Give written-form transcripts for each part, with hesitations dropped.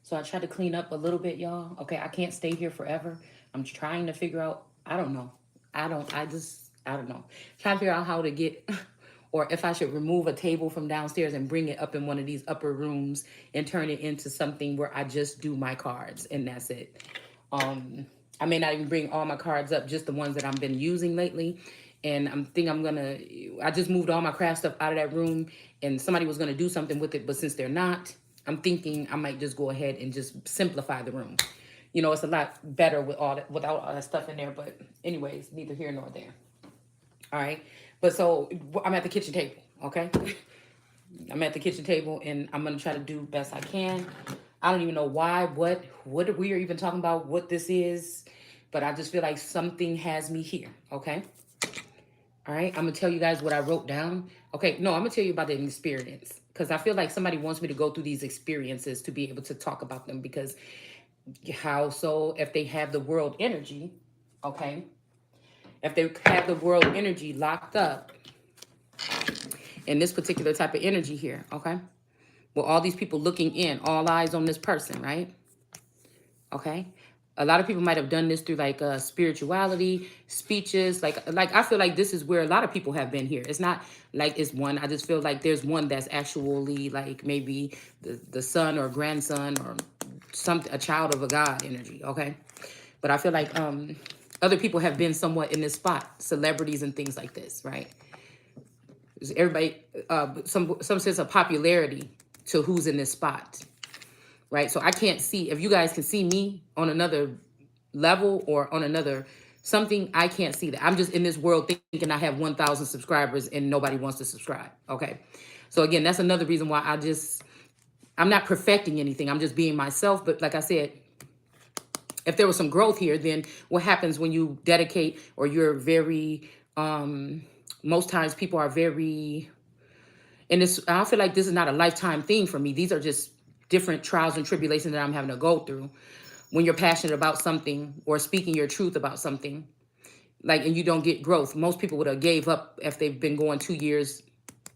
So I tried to clean up a little bit, y'all. Okay, I can't stay here forever. I'm trying to figure out, I don't know. I don't know. Trying to figure out how to get, or if I should remove a table from downstairs and bring it up in one of these upper rooms and turn it into something where I just do my cards and that's it. Um, I may not even bring all my cards up, just the ones that I've been using lately. And I just moved all my craft stuff out of that room and somebody was gonna do something with it, but since they're not, I'm thinking I might just go ahead and just simplify the room. You know, it's a lot better with all that without all that stuff in there. But anyways, neither here nor there. All right. But so I'm at the kitchen table. Okay. I'm at the kitchen table and I'm gonna try to do best I can. I don't even know why, what we are even talking about, what this is, but I just feel like something has me here. Okay. All right. I'm gonna tell you guys what I wrote down. Okay. No, I'm gonna tell you about the experience because I feel like somebody wants me to go through these experiences to be able to talk about them because how so if they have the world energy, okay, if they have the world energy locked up in this particular type of energy here, okay, well, all these people looking in, all eyes on this person, right? Okay. A lot of people might have done this through like spirituality, speeches. Like I feel like this is where a lot of people have been here. It's not like it's one. I just feel like there's one that's actually like maybe the son or grandson or a child of a god energy. Okay. But I feel like other people have been somewhat in this spot, celebrities and things like this, right? Everybody, some sense of popularity to who's in this spot, right? So I can't see if you guys can see me on another level or on another something. I can't see that. I'm just in this world thinking I have 1,000 subscribers and nobody wants to subscribe. Okay, so again, that's another reason why I'm not perfecting anything. I'm just being myself. But like I said, if there was some growth here, then what happens when you dedicate or you're very most times people are very, and this, I feel like this is not a lifetime thing for me. These are just different trials and tribulations that I'm having to go through. When you're passionate about something or speaking your truth about something, like, and you don't get growth, most people would have gave up if they've been going 2 years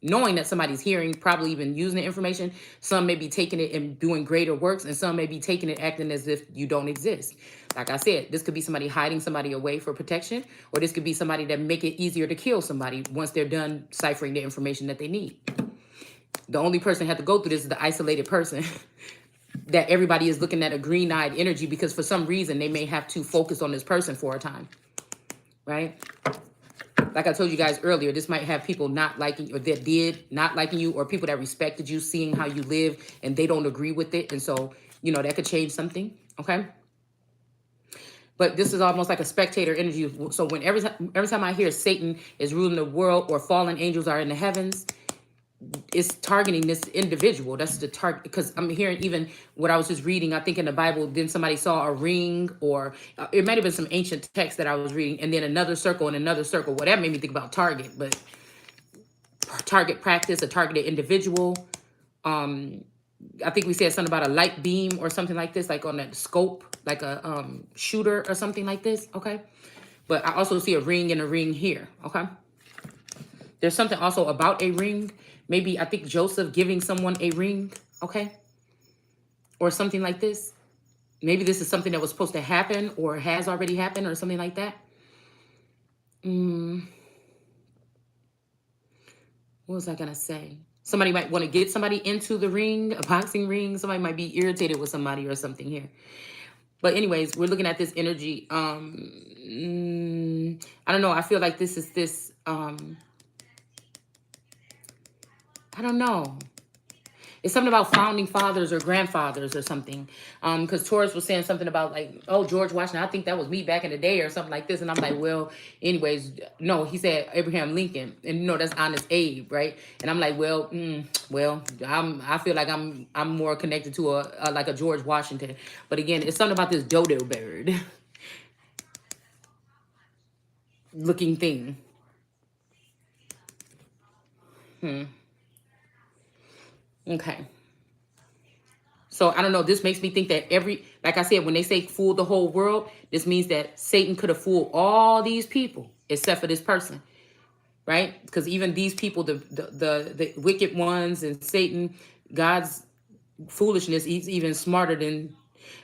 knowing that somebody's hearing, probably even using the information. Some may be taking it and doing greater works, and some may be taking it acting as if you don't exist. Like I said, this could be somebody hiding somebody away for protection, or this could be somebody that make it easier to kill somebody once they're done ciphering the information that they need. The only person who had to go through this is the isolated person that everybody is looking at a green-eyed energy because for some reason they may have to focus on this person for a time, right? Like I told you guys earlier, this might have people not liking you, or that did not liking you, or people that respected you, seeing how you live, and they don't agree with it. And so, that could change something, okay? But this is almost like a spectator energy. So when every time I hear Satan is ruling the world or fallen angels are in the heavens, it's targeting this individual. That's the target, because I'm hearing even what I was just reading. I think in the Bible, then somebody saw a ring, or it might have been some ancient text that I was reading, and then another circle and another circle. Well, that made me think about target, but target practice, a targeted individual. I think we said something about a light beam or something like this, like on that scope, like a shooter or something like this. Okay, but I also see a ring and a ring here. Okay, there's something also about a ring. Maybe I think Joseph giving someone a ring, okay? Or something like this. Maybe this is something that was supposed to happen or has already happened or something like that. What was I going to say? Somebody might want to get somebody into the ring, a boxing ring. Somebody might be irritated with somebody or something here. But anyways, we're looking at this energy. I don't know. I feel like this is this. I don't know. It's something about founding fathers or grandfathers or something. Because Taurus was saying something about like, oh, George Washington, I think that was me back in the day or something like this. And I'm like, well, anyways, no, he said Abraham Lincoln. And that's Honest Abe, right? And I'm like, well, I feel like I'm more connected to a like a George Washington. But again, it's something about this dodo bird looking thing. Okay. So I don't know. This makes me think that like I said, when they say fool the whole world, this means that Satan could have fooled all these people except for this person, right? Because even these people, the wicked ones and Satan, God's foolishness is even smarter than.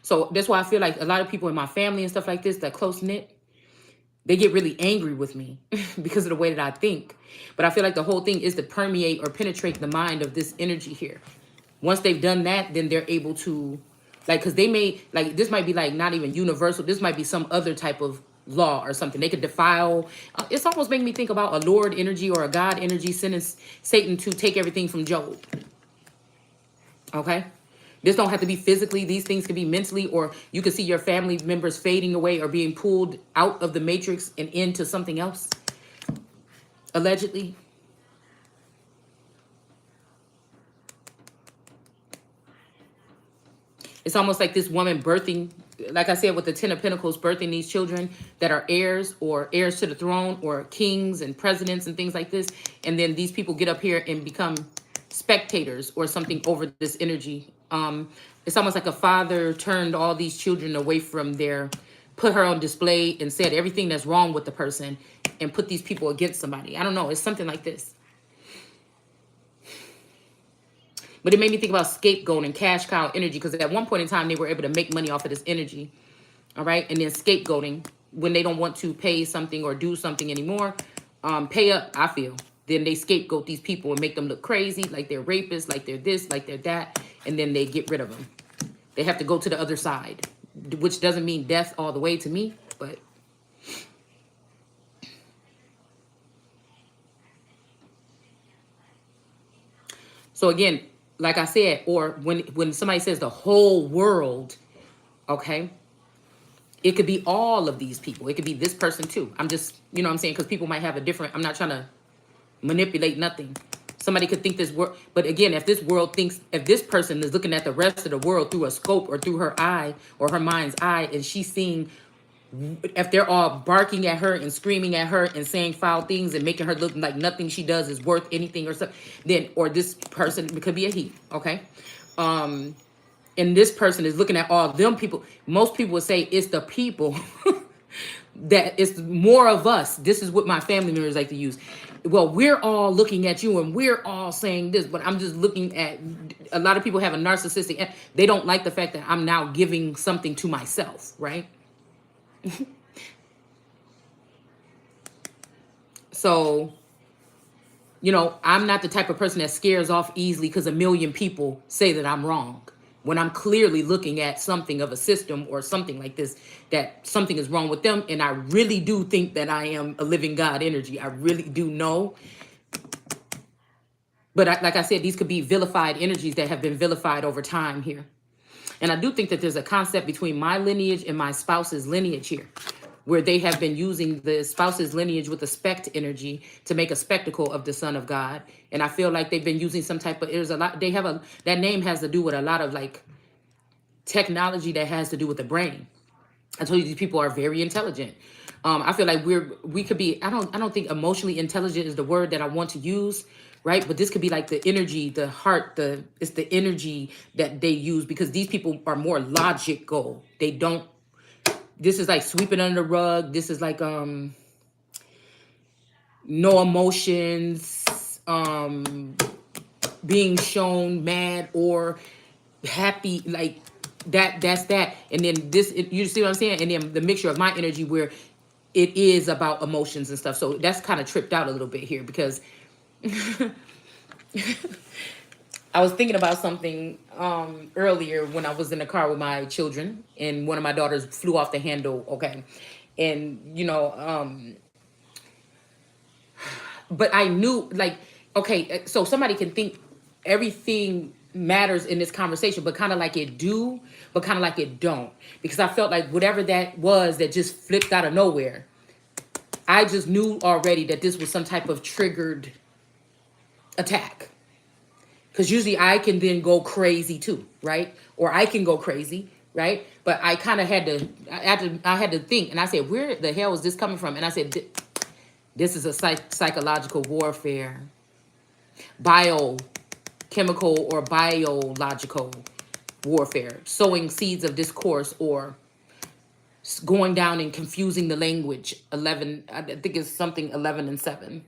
So that's why I feel like a lot of people in my family and stuff like this, that close knit, they get really angry with me because of the way that I think. But I feel like the whole thing is to permeate or penetrate the mind of this energy here. Once they've done that, then they're able to, like, because they may, like, this might be like not even universal. This might be some other type of law or something. They could defile. It's almost making me think about a Lord energy or a God energy sending Satan to take everything from Job. Okay? This don't have to be physically. These things can be mentally, or you can see your family members fading away or being pulled out of the matrix and into something else, allegedly. It's almost like this woman birthing, like I said, with the Ten of Pentacles, birthing these children that are heirs or heirs to the throne or kings and presidents and things like this. And then these people get up here and become spectators or something over this energy. It's almost like a father turned all these children away from their, put her on display and said everything that's wrong with the person and put these people against somebody. I don't know. It's something like this. But it made me think about scapegoat and cash cow energy, because at one point in time, they were able to make money off of this energy. All right. And then scapegoating, when they don't want to pay something or do something anymore, pay up, I feel. Then they scapegoat these people and make them look crazy, like they're rapists, like they're this, like they're that. And then they get rid of them. They have to go to the other side, which doesn't mean death all the way to me, but. So again, like I said, or when somebody says the whole world, okay, it could be all of these people. It could be this person too. I'm just, you know what I'm saying? Because people might have a different, I'm not trying to manipulate nothing. Somebody could think this world, but again, if this world thinks, if this person is looking at the rest of the world through a scope or through her eye or her mind's eye, and she's seeing, if they're all barking at her and screaming at her and saying foul things and making her look like nothing she does is worth anything or something, then, or this person, it could be a he, okay? And this person is looking at all them people. Most people would say it's the people that it's more of us. This is what my family members like to use. Well, we're all looking at you and we're all saying this, but I'm just looking at, a lot of people have a narcissistic, they don't like the fact that I'm now giving something to myself, right? So, you know, I'm not the type of person that scares off easily because a million people say that I'm wrong. When I'm clearly looking at something of a system or something like this, that something is wrong with them. And I really do think that I am a living God energy. I really do know. But like I said, these could be vilified energies that have been vilified over time here. And I do think that there's a concept between my lineage and my spouse's lineage here, where they have been using the spouse's lineage with the spect energy to make a spectacle of the Son of God. And I feel like they've been using some type of, there's a lot, they have a, that name has to do with a lot of like technology that has to do with the brain. I told you these people are very intelligent. I feel like we could be, I don't think emotionally intelligent is the word that I want to use, right? But this could be like the energy, the heart, it's the energy that they use, because these people are more logical. They don't, this is like sweeping under the rug. This is like no emotions, being shown mad or happy, like that's that. And then this, you see what I'm saying? And then the mixture of my energy where it is about emotions and stuff. So that's kind of tripped out a little bit here, because I was thinking about something earlier when I was in the car with my children and one of my daughters flew off the handle, okay? And, you know, but I knew, like, okay, so somebody can think everything matters in this conversation, but kind of like it do, but kind of like it don't. Because I felt like whatever that was that just flipped out of nowhere, I just knew already that this was some type of triggered attack. Because usually I can then go crazy too, right? Or I can go crazy, right? But I kind of had to, I had to think, and I said, where the hell is this coming from? And I said, this is a psychological warfare, biochemical or biological warfare, sowing seeds of discourse or going down and confusing the language. 11, I think it's something 11 and 7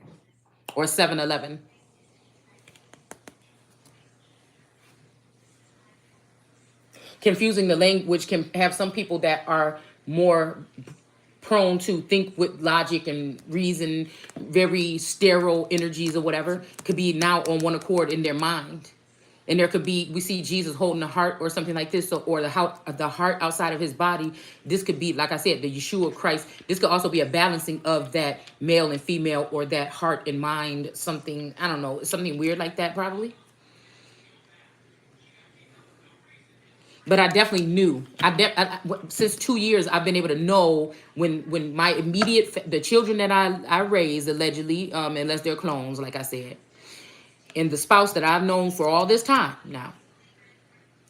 or 7-11. confusing the language can have some people that are more prone to think with logic and reason, very sterile energies or whatever, could be now on one accord in their mind. And there could be, we see Jesus holding the heart or something like this, so, or the heart outside of his body. This could be, like I said, the Yeshua Christ. This could also be a balancing of that male and female, or that heart and mind, something, I don't know, something weird like that probably. But I definitely knew. Since 2 years, I've been able to know when my immediate, the children that I raised, allegedly, unless they're clones, like I said, and the spouse that I've known for all this time now,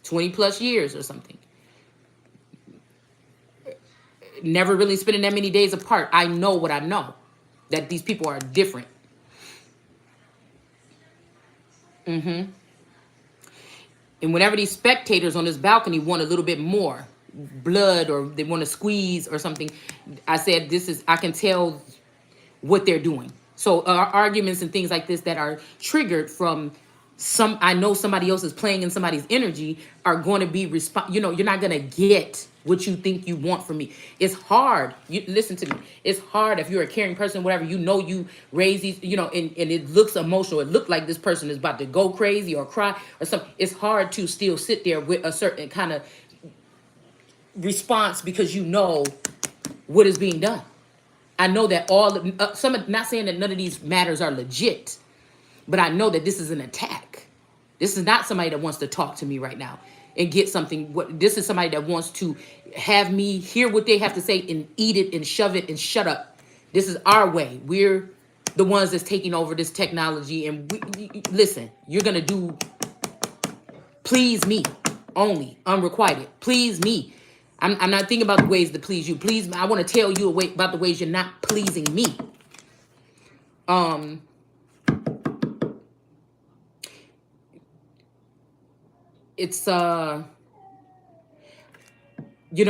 20 plus years or something, never really spending that many days apart. I know what I know, that these people are different. And whenever these spectators on this balcony want a little bit more blood, or they want to squeeze or something, I said, I can tell what they're doing. So arguments and things like this that are triggered from I know somebody else is playing in somebody's energy, are going to be you're not going to get what you think you want from me. It's hard. You listen to me. It's hard if you're a caring person, whatever, you raise these, and it looks emotional. It looked like this person is about to go crazy or cry or something. It's hard to still sit there with a certain kind of response, because you know what is being done. I know that not saying that none of these matters are legit, but I know that this is an attack. This is not somebody that wants to talk to me right now and get something. This is somebody that wants to have me hear what they have to say and eat it and shove it and shut up. This is our way. We're the ones that's taking over this technology. And listen, you're going to do please me only, unrequited. Please me. I'm not thinking about the ways to please you. Please, I want to tell you about the ways you're not pleasing me. It's you know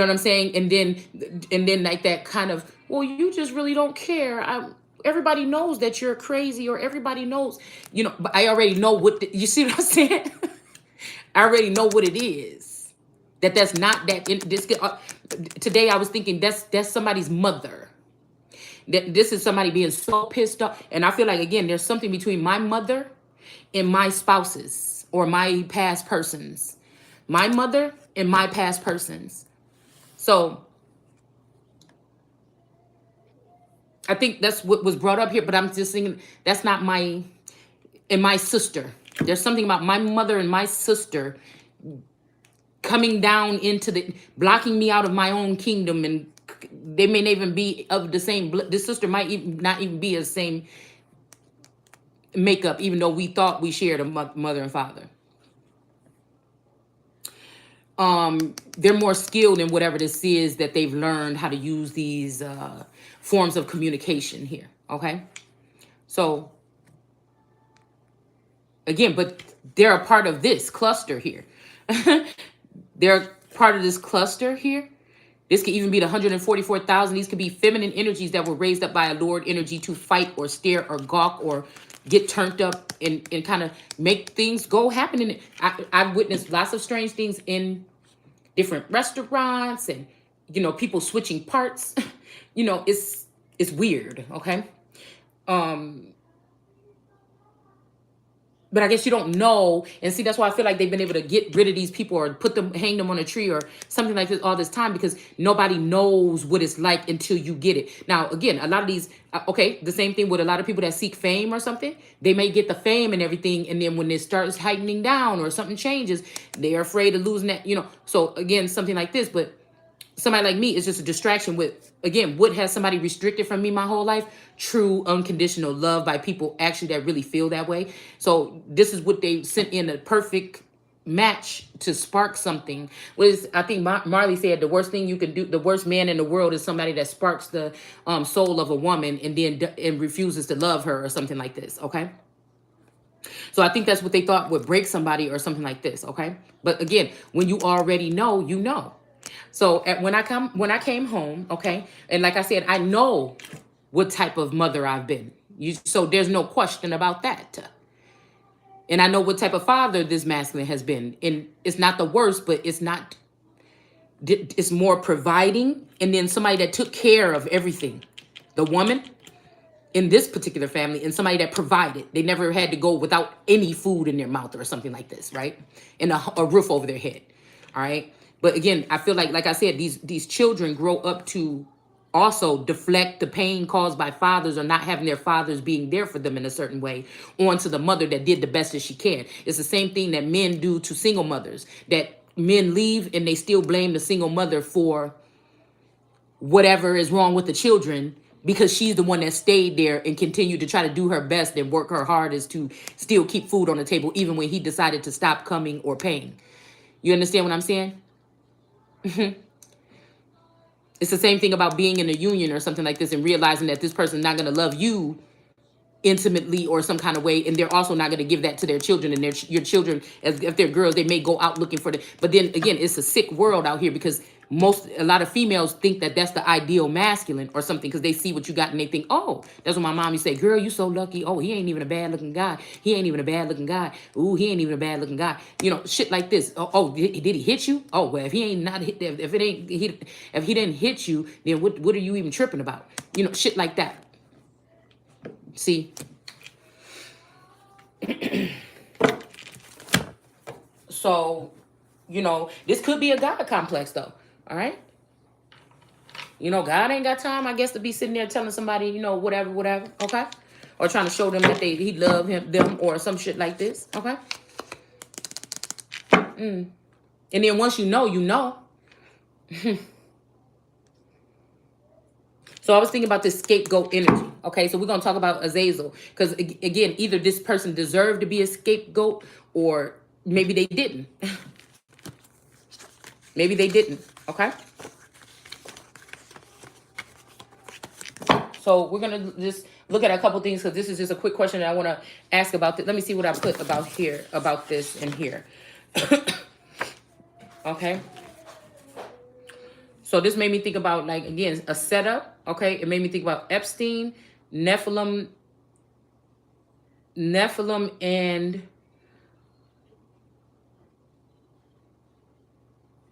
what I'm saying? And then like that kind of, well, you just really don't care. Everybody knows that you're crazy, or everybody knows, but I already know you see what I'm saying? I already know what it is. That's not that. Today I was thinking that's somebody's mother. That this is somebody being so pissed off. And I feel like, again, there's something between my mother and my spouses, or my past persons. My mother and my past persons. So I think that's what was brought up here, but I'm just thinking that's not my sister. There's something about my mother and my sister coming down into blocking me out of my own kingdom, and they may not even be of the same blood. This sister might not even be of the same makeup, even though we thought we shared a mother and father. They're more skilled in whatever this is that they've learned how to use these forms of communication here. Okay. So again, but they're a part of this cluster here. They're part of this cluster here. This could even be the 144,000. These could be feminine energies that were raised up by a Lord energy to fight or stare or gawk or get turned up and kind of make things go happen. I've witnessed lots of strange things in different restaurants, and people switching parts. It's weird. Okay. But I guess you don't know. And see, that's why I feel like they've been able to get rid of these people, or hang them on a tree or something like this all this time, because nobody knows what it's like until you get it. Now, again, a lot of these, the same thing with a lot of people that seek fame or something. They may get the fame and everything, and then when it starts heightening down or something changes, they're afraid of losing that, So again, something like this, but somebody like me is just a distraction with, again, what has somebody restricted from me my whole life? True unconditional love by people actually that really feel that way. So this is what they sent in, a perfect match to spark something. I think Marley said the worst thing you can do, the worst man in the world is somebody that sparks the soul of a woman and then refuses to love her or something like this. Okay. So I think that's what they thought would break somebody or something like this. Okay. But again, when you already know, you know. So when I came home, okay, and like I said, I know what type of mother I've been. So there's no question about that. And I know what type of father this masculine has been. And it's not the worst, but it's not is more providing, and then somebody that took care of everything. The woman in this particular family, and somebody that provided. They never had to go without any food in their mouth or something like this, right? And a roof over their head. All right. But again, I feel like I said, these children grow up to also deflect the pain caused by fathers or not having their fathers being there for them in a certain way onto the mother that did the best that she can. It's the same thing that men do to single mothers, that men leave and they still blame the single mother for whatever is wrong with the children, because she's the one that stayed there and continued to try to do her best and work her hardest to still keep food on the table, even when he decided to stop coming or paying. You understand what I'm saying? It's the same thing about being in a union or something like this and realizing that this person's not going to love you intimately or some kind of way, and they're also not going to give that to their children, and your children, as if they're girls, they may go out looking for the, but then again, it's a sick world out here, because a lot of females think that that's the ideal masculine or something, because they see what you got and they think, oh, that's what my mom used to say, girl, you so lucky. Oh, he ain't even a bad looking guy. He ain't even a bad looking guy. Ooh, he ain't even a bad looking guy. You know, shit like this. Oh, did he hit you? Oh, well, if he ain't not hit, if it ain't if he didn't hit you, then what are you even tripping about? You know, shit like that. See? So, you know, this could be a God complex, though. All right? You know, God ain't got time, I guess, to be sitting there telling somebody, you know, whatever, okay? Or trying to show them that he love them, or some shit like this, okay? And then once you know, you know. So I was thinking about this scapegoat energy. Okay, so we're going to talk about Azazel. Because, again, either this person deserved to be a scapegoat, or maybe they didn't. Maybe they didn't. Okay? So we're going to just look at a couple things, because this is just a quick question that I want to ask about. Let me see what I put about here, about this in here. Okay? So this made me think about, like, again, a setup. Okay, it made me think about Epstein, Nephilim, and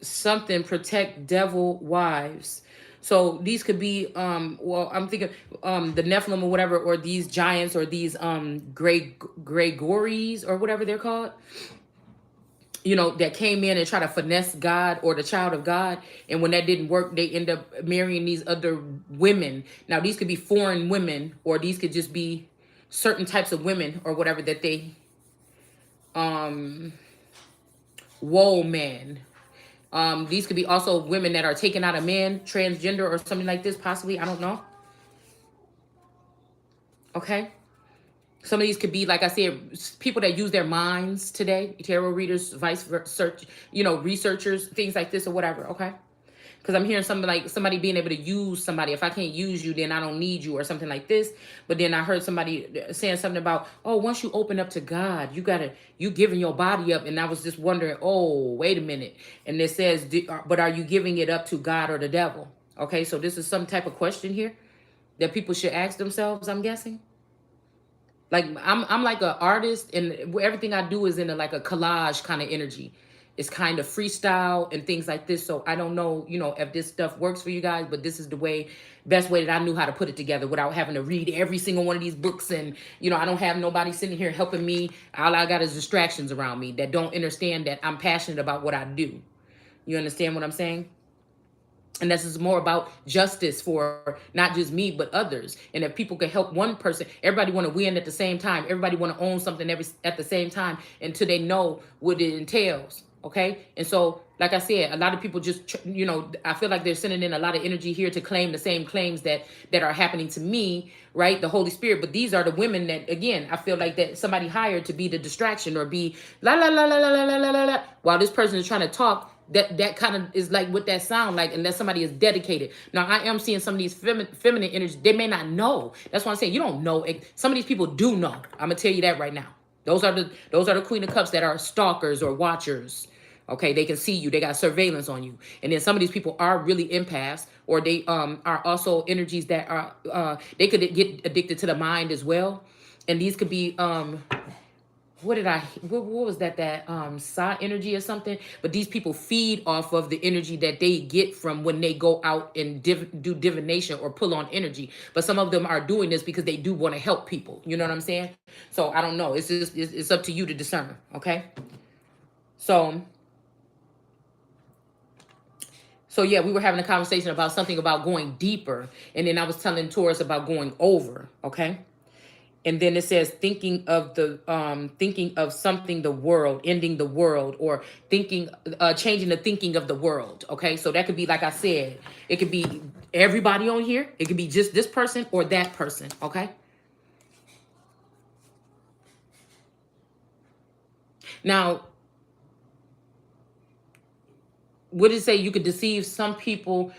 something, protect devil wives. So these could be, well, I'm thinking the Nephilim or whatever, or these giants, or these Gregories or whatever they're called. You know, that came in and try to finesse God or the child of God. And when that didn't work, they end up marrying these other women. Now, these could be foreign women, or these could just be certain types of women or whatever that they, whoa, man. These could be also women that are taken out of men, transgender or something like this, possibly. I don't know. Okay. Some of these could be, like I said, people that use their minds today, tarot readers, vice versa, you know, researchers, things like this or whatever, okay? Because I'm hearing something like somebody being able to use somebody. If I can't use you, then I don't need you, or something like this. But then I heard somebody saying something about, oh, once you open up to God, you giving your body up. And I was just wondering, oh, wait a minute. And it says, but are you giving it up to God or the devil? Okay, so this is some type of question here that people should ask themselves, I'm guessing. Like, I'm like an artist, and everything I do is in like a collage kind of energy. It's kind of freestyle and things like this. So I don't know, you know, if this stuff works for you guys, but this is the best way that I knew how to put it together without having to read every single one of these books. And, you know, I don't have nobody sitting here helping me. All I got is distractions around me that don't understand that I'm passionate about what I do. You understand what I'm saying? And this is more about justice for not just me, but others. And if people can help one person, everybody want to win at the same time. Everybody want to own something at the same time until they know what it entails. Okay. And so, like I said, a lot of people just, you know, I feel like they're sending in a lot of energy here to claim the same claims that are happening to me, right? The Holy Spirit. But these are the women that, again, I feel like that somebody hired to be the distraction, or be la la la la la la la la la, while this person is trying to talk. That kind of is like what that sound like, unless somebody is dedicated. Now, I am seeing some of these feminine energy. They may not know. That's why I'm saying you don't know. Some of these people do know. I'm gonna tell you that right now. Those are the Queen of Cups that are stalkers or watchers. Okay, they can see you. They got surveillance on you. And then some of these people are really empaths, or they are also energies that are they could get addicted to the mind as well. And these could be what was that Psi energy or something? But these people feed off of the energy that they get from when they go out and do divination or pull on energy. But some of them are doing this because they do want to help people. You know what I'm saying? So I don't know. It's just it's up to you to discern. Okay. So yeah, we were having a conversation about something about going deeper, and then I was telling Taurus about going over. Okay. And then it says thinking of something, the world, ending the world, or thinking changing the thinking of the world. Okay, so that could be, like I said, it could be everybody on here, it could be just this person or that person. Okay, now what did it say? You could deceive some people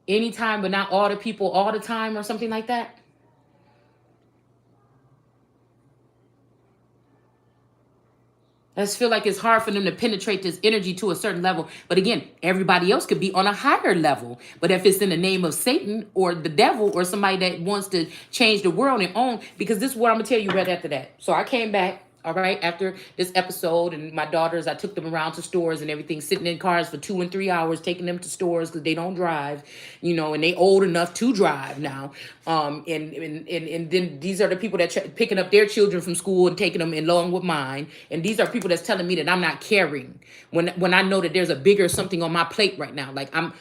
anytime, but not all the people all the time, or something like that. I just feel like it's hard for them to penetrate this energy to a certain level. But again, everybody else could be on a higher level. But if it's in the name of Satan or the devil or somebody that wants to change the world and own, because this is what I'm going to tell you right after that. So I came back, all right, after this episode, and my daughters, I took them around to stores and everything, sitting in cars for 2 and 3 hours, taking them to stores because they don't drive, and they old enough to drive now. And then these are the people that picking up their children from school and taking them along with mine. And these are people that's telling me that I'm not caring when I know that there's a bigger something on my plate right now. Like I'm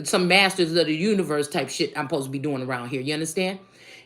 some masters of the universe type shit I'm supposed to be doing around here. You understand?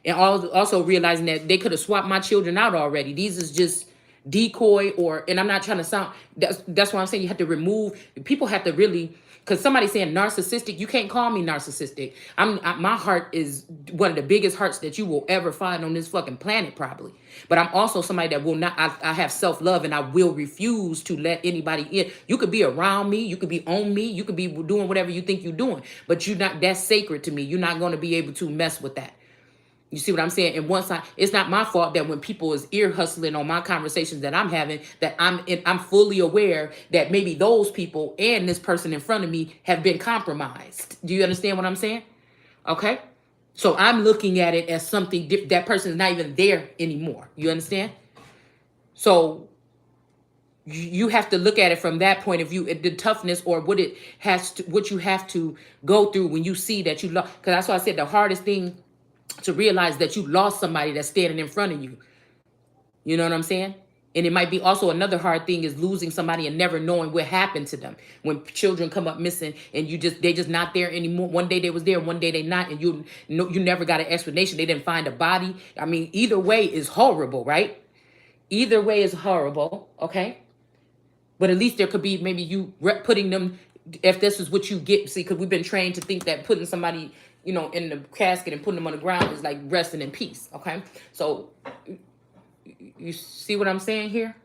And also realizing that they could have swapped my children out already. These is just decoy, and I'm not trying to sound, that's why I'm saying you have to remove, people have to really, because somebody saying narcissistic, you can't call me narcissistic. My heart is one of the biggest hearts that you will ever find on this fucking planet, probably. But I'm also somebody that will not, I have self-love, and I will refuse to let anybody in. You could be around me, you could be on me, you could be doing whatever you think you're doing, but that's sacred to me. You're not going to be able to mess with that. You see what I'm saying? And it's not my fault that when people is ear hustling on my conversations that I'm having, that I'm fully aware that maybe those people and this person in front of me have been compromised. Do you understand what I'm saying? Okay. So I'm looking at it as something that person is not even there anymore. You understand? So you have to look at it from that point of view, the toughness, or what you have to go through when you see that you lost. Because that's why I said the hardest thing to realize that you lost somebody that's standing in front of you. You know what I'm saying? And it might be also another hard thing is losing somebody and never knowing what happened to them. When children come up missing and they just not there anymore. One day they was there, one day they not, and you never got an explanation. They didn't find a body. I mean, either way is horrible, right? Either way is horrible, okay? But at least there could be maybe you putting them, if this is what you get. See, because we've been trained to think that putting somebody, in the casket and putting them on the ground is like resting in peace. Okay. So you see what I'm saying here?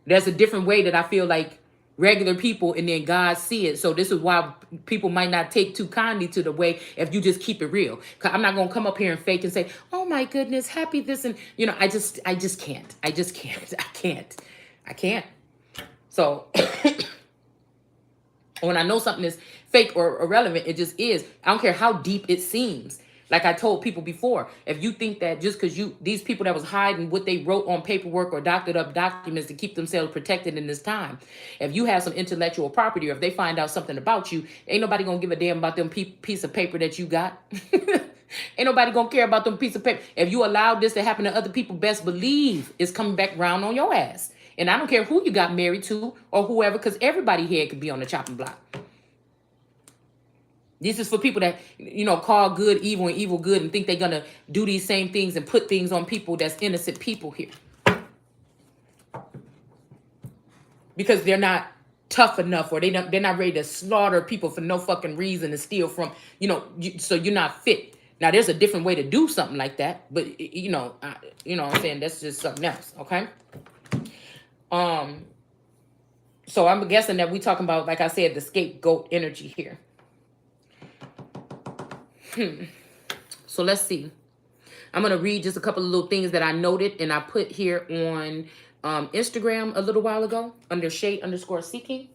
There's a different way that I feel like regular people and then God see it. So this is why people might not take too kindly to the way if you just keep it real. Cause I'm not going to come up here and fake and say, oh my goodness, happy this. And I just can't. I just can't. I can't. So when I know something is fake or irrelevant, it just is. I don't care how deep it seems. Like I told people before, if you think that just because these people that was hiding what they wrote on paperwork or doctored up documents to keep themselves protected in this time, if you have some intellectual property, or if they find out something about you, ain't nobody gonna give a damn about them piece of paper that you got. Ain't nobody gonna care about them piece of paper. If you allowed this to happen to other people, best believe it's coming back round on your ass. And I don't care who you got married to or whoever, because everybody here could be on the chopping block. This is for people that, call good evil and evil good and think they're going to do these same things and put things on people that's innocent people here. Because they're not tough enough, or they're not ready to slaughter people for no fucking reason and steal from, so you're not fit. Now, there's a different way to do something like that, but, what I'm saying, that's just something else, okay? So I'm guessing that we talking about, like I said, the scapegoat energy here. So let's see. I'm going to read just a couple of little things that I noted and I put here on Instagram a little while ago under shade_seeking.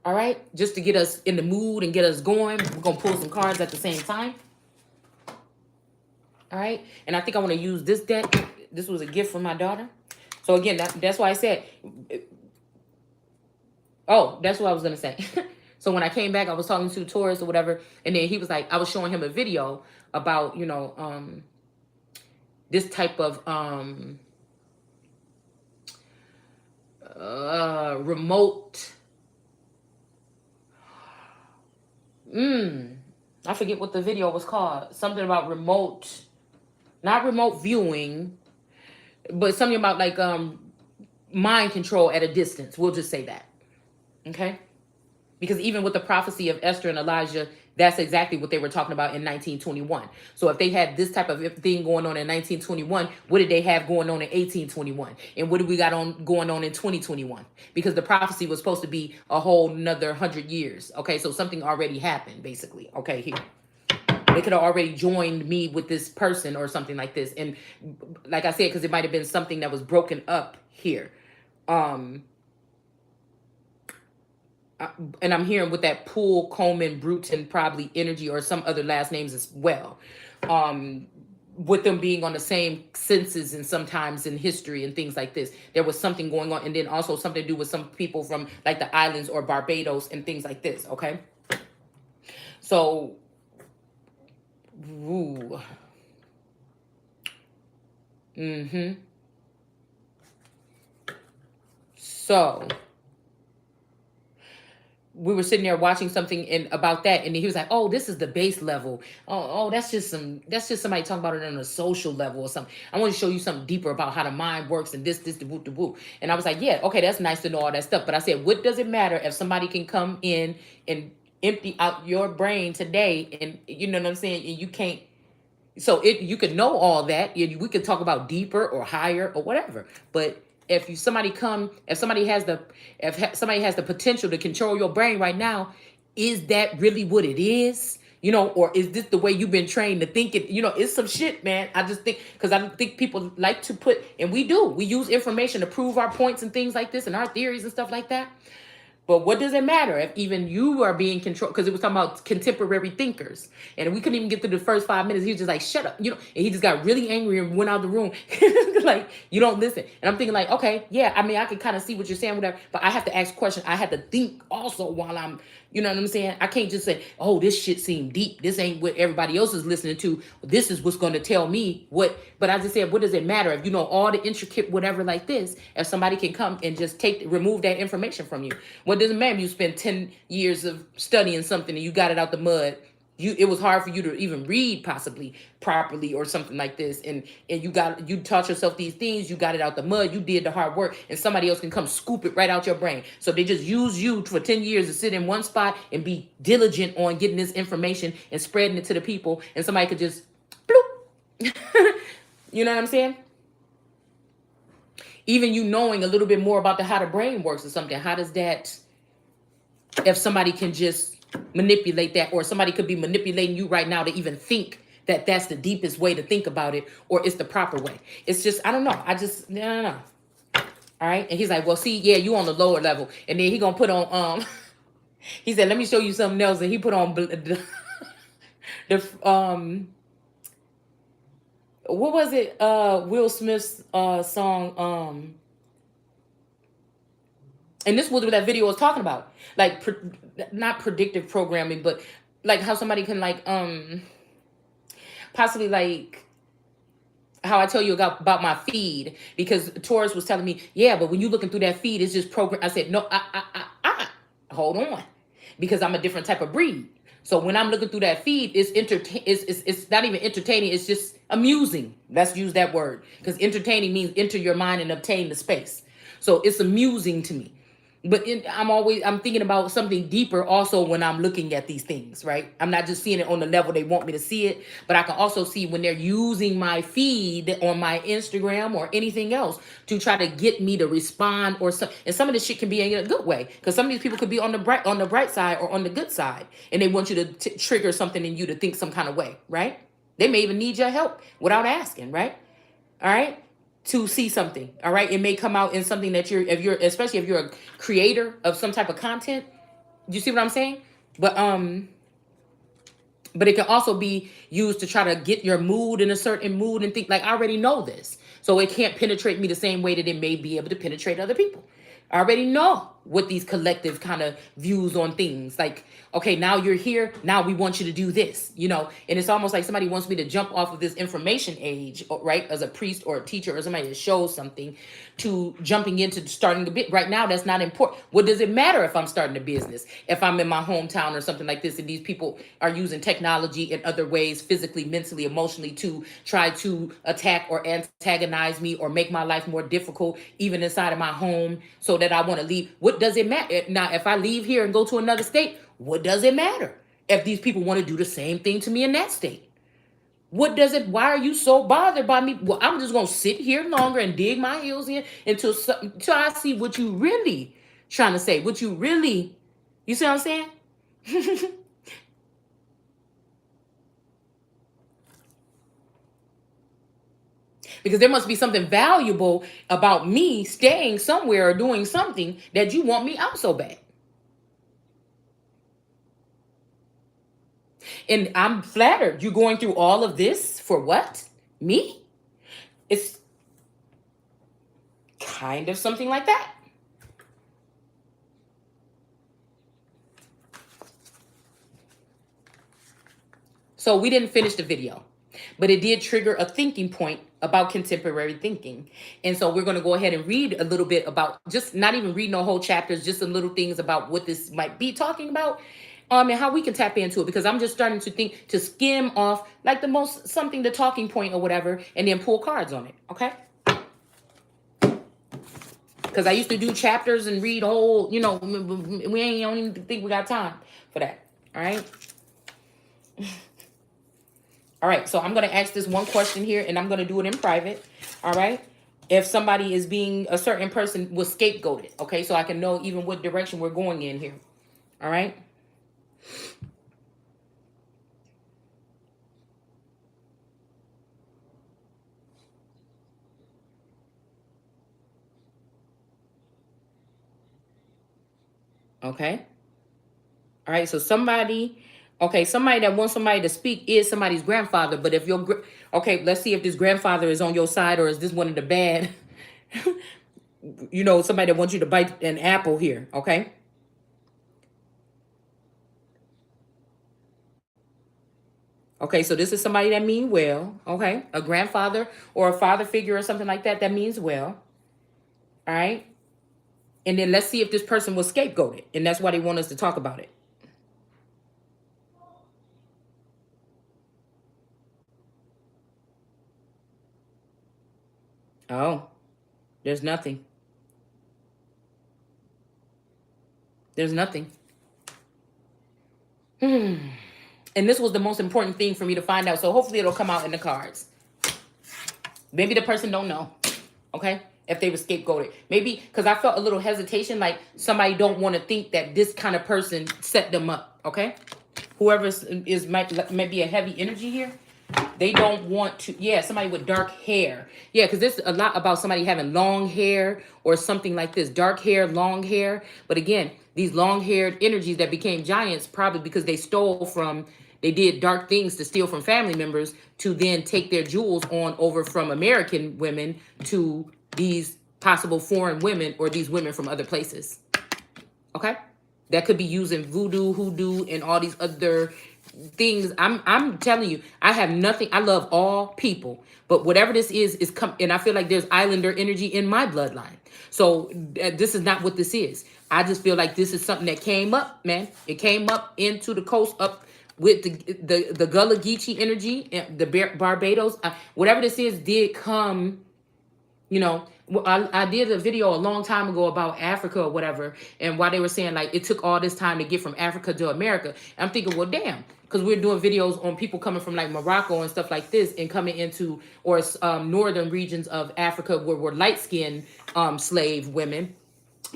All right, just to get us in the mood and get us going. We're gonna pull some cards at the same time. All right, and I think I want to use this deck. This was a gift from my daughter. So again, that's why I said, oh, that's what I was gonna say. So when I came back, I was talking to Taurus or whatever, and then he was like, I was showing him a video about, this type of remote. I forget what the video was called. Something about remote, not remote viewing, but something about like mind control at a distance. We'll just say that. Okay? Because even with the prophecy of Esther and Elijah, that's exactly what they were talking about in 1921. So if they had this type of thing going on in 1921, what did they have going on in 1821? And what do we got going on in 2021? Because the prophecy was supposed to be a whole another 100 years. Okay, so something already happened, basically. Okay, here. They could have already joined me with this person or something like this. And like I said, because it might have been something that was broken up here. And I'm hearing with that Poole, Coleman, Bruton, probably energy or some other last names as well. With them being on the same census and sometimes in history and things like this, there was something going on. And then also something to do with some people from like the islands or Barbados and things like this. Okay. So, ooh. So we were sitting there watching something about that, and he was like, "Oh, this is the base level. Oh, that's just somebody talking about it on a social level or something. I want to show you something deeper about how the mind works and this, the woo, the woo." And I was like, "Yeah, okay, that's nice to know all that stuff." But I said, "What does it matter if somebody can come in and empty out your brain today, and you know what I'm saying, and you can't." So you could know all that. We could talk about deeper or higher or whatever, but if somebody has the potential to control your brain right now, is that really what it is? Or is this the way you've been trained to think it? It's some shit, man. I just think, because I don't think people like to and we use information to prove our points and things like this and our theories and stuff like that. But what does it matter if even you are being controlled? Because it was talking about contemporary thinkers. And we couldn't even get through the first 5 minutes. He was just like, shut up. And he just got really angry and went out of the room. Like, you don't listen. And I'm thinking like, okay, yeah, I mean, I can kind of see what you're saying, whatever. But I have to ask questions. I have to think also while I'm, you know what I'm saying? I can't just say, oh, this shit seemed deep. This ain't what everybody else is listening to. This is what's going to tell me what. But I just said, what does it matter if you know all the intricate whatever like this, if somebody can come and just remove that information from you? What does it matter if you spend 10 years of studying something and you got it out the mud? It was hard for you to even read possibly properly or something like this, and you taught yourself these things, you got it out the mud, you did the hard work, and somebody else can come scoop it right out your brain. So they just use you for 10 years to sit in one spot and be diligent on getting this information and spreading it to the people, and somebody could just bloop. You know what I'm saying? Even you knowing a little bit more about how the brain works or something, how does that, if somebody can just manipulate that, or somebody could be manipulating you right now to even think that that's the deepest way to think about it, or it's the proper way. It's just, I don't know. No. All right. And he's like, well, see, yeah, you on the lower level. And then he gonna put on, he said, let me show you something else. And he put on what was it? Will Smith's song, and this was what that video was talking about, like not predictive programming, but like how somebody can like possibly like how I tell you about my feed, because Taurus was telling me, yeah, but when you looking through that feed, it's just program. I said, no, hold on, because I'm a different type of breed. So when I'm looking through that feed, it's not even entertaining. It's just amusing. Let's use that word, because entertaining means enter your mind and obtain the space. So it's amusing to me. But I'm thinking about something deeper also when I'm looking at these things, right? I'm not just seeing it on the level they want me to see it, but I can also see when they're using my feed on my Instagram or anything else to try to get me to respond or some. And some of this shit can be in a good way, because some of these people could be on the bright side or on the good side, and they want you to trigger something in you to think some kind of way, right? They may even need your help without asking, right? All right. To see something, all right? It may come out in something that especially if you're a creator of some type of content, You see what I'm saying? But but it can also be used to try to get your mood in a certain mood and think like I already know this. So it can't penetrate me the same way that it may be able to penetrate other people. I already know what these collective kind of views on things. Like, okay, now you're here. Now we want you to do this, you know? And it's almost like somebody wants me to jump off of this information age, right? As a priest or a teacher or somebody that shows something to jumping into starting a bit. Right now, that's not important. What does it matter if I'm starting a business? If I'm in my hometown or something like this, and these people are using technology in other ways, physically, mentally, emotionally, to try to attack or antagonize me or make my life more difficult, even inside of my home, so that I want to leave. What does it matter? Now, if I leave here and go to another state, what does it matter? If these people want to do the same thing to me in that state. What does it? Why are you so bothered by me? Well, I'm just gonna sit here longer and dig my heels in until I see what you really trying to say. What you really, you see what I'm saying? Because there must be something valuable about me staying somewhere or doing something that you want me out so bad. And I'm flattered. You're going through all of this for what? Me? It's kind of something like that. So we didn't finish the video, but it did trigger a thinking point about contemporary thinking. And so we're going to go ahead and read a little bit about, just not even reading no whole chapters, just some little things about what this might be talking about. And how we can tap into it, because I'm just starting to think, to skim off like the most something, the talking point or whatever, and then pull cards on it. Okay. Because I used to do chapters and read whole, you know, we ain't, don't even think we got time for that. All right. All right, so I'm going to ask this one question here, and I'm going to do it in private. All right. If somebody is being, a certain person was scapegoated. Okay, so I can know even what direction we're going in here. All right. Okay. All right, so somebody, okay, somebody that wants somebody to speak is somebody's grandfather. But if your, okay, let's see if this grandfather is on your side, or is this one of the bad, you know, somebody that wants you to bite an apple here. Okay. Okay, so this is somebody that mean well. Okay, a grandfather or a father figure or something like that, that means well. All right. And then let's see if this person was scapegoated. And that's why they want us to talk about it. Oh, there's nothing. There's nothing. Hmm. And this was the most important thing for me to find out. So hopefully it'll come out in the cards. Maybe the person don't know. Okay. If they were scapegoated. Maybe because I felt a little hesitation, like somebody don't want to think that this kind of person set them up. Okay. Whoever is might be a heavy energy here. They don't want to, yeah, somebody with dark hair. Yeah, because there's a lot about somebody having long hair or something like this. Dark hair, long hair. But again, these long-haired energies that became giants, probably because they stole from, they did dark things to steal from family members to then take their jewels on over from American women to these possible foreign women or these women from other places. Okay? That could be using voodoo, hoodoo, and all these other things. I'm telling you, I have nothing. I love all people, but whatever this is come. And I feel like there's Islander energy in my bloodline. So this is not what this is. I just feel like this is something that came up, man. It came up into the coast, up with the Gullah Geechee energy, the Barbados, whatever this is, did come. You know, I did a video a long time ago about Africa or whatever, and why they were saying like it took all this time to get from Africa to America. And I'm thinking, well, damn, because we're doing videos on people coming from like Morocco and stuff like this, and coming into or northern regions of Africa where we're light skinned slave women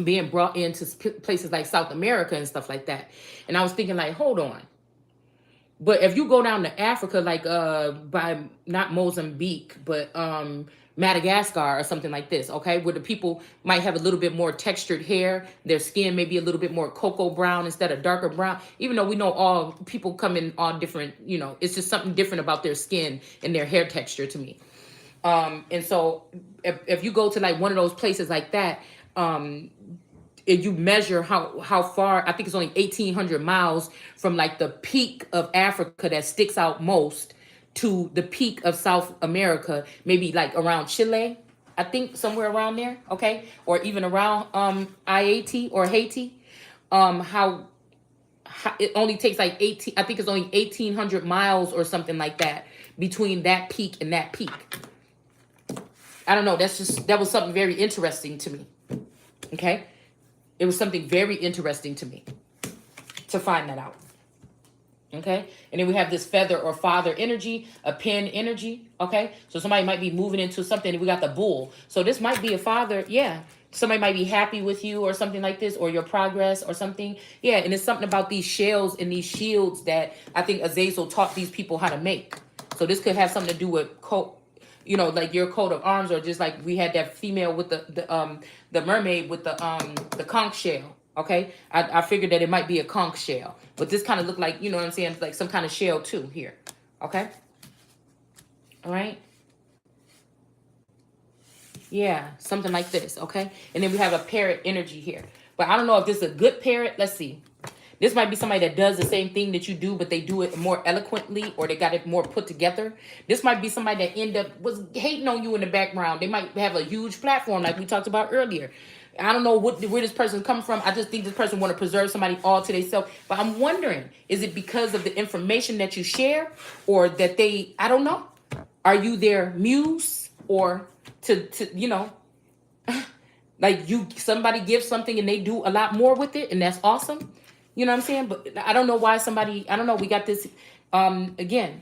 being brought into places like South America and stuff like that. And I was thinking like, hold on. But if you go down to Africa, like by not Mozambique, but Madagascar or something like this, okay? Where the people might have a little bit more textured hair, their skin may be a little bit more cocoa brown instead of darker brown, even though we know all people come in all different, you know, it's just something different about their skin and their hair texture to me. And so if you go to like one of those places like that, if you measure how far, I think it's only 1,800 miles from like the peak of Africa that sticks out most to the peak of South America, maybe like around Chile, I think somewhere around there, okay, or even around IAT or Haiti. How it only takes like 18, I think it's only 1,800 miles or something like that between that peak and that peak. I don't know. That was something very interesting to me. Okay. It was something very interesting to me to find that out. Okay. And then we have this feather or father energy, a pen energy. Okay. So somebody might be moving into something. We got the bull. So this might be a father. Yeah. Somebody might be happy with you or something like this, or your progress or something. Yeah. And it's something about these shells and these shields that I think Azazel taught these people how to make. So this could have something to do with you know, like your coat of arms, or just like we had that female with the mermaid with the conch shell. Okay, I figured that it might be a conch shell, but this kind of looked like, you know what I'm saying, like some kind of shell too here. Okay, all right, yeah, something like this. Okay, and then we have a parrot energy here, but I don't know if this is a good parrot. Let's see. This might be somebody that does the same thing that you do, but they do it more eloquently, or they got it more put together. This might be somebody that was hating on you in the background. They might have a huge platform like we talked about earlier. I don't know where this person's coming from. I just think this person want to preserve somebody all to themselves. But I'm wondering, is it because of the information that you share, or that I don't know. Are you their muse, or to you know, like somebody gives something and they do a lot more with it, and that's awesome. You know what I'm saying? But I don't know why I don't know, we got this, again,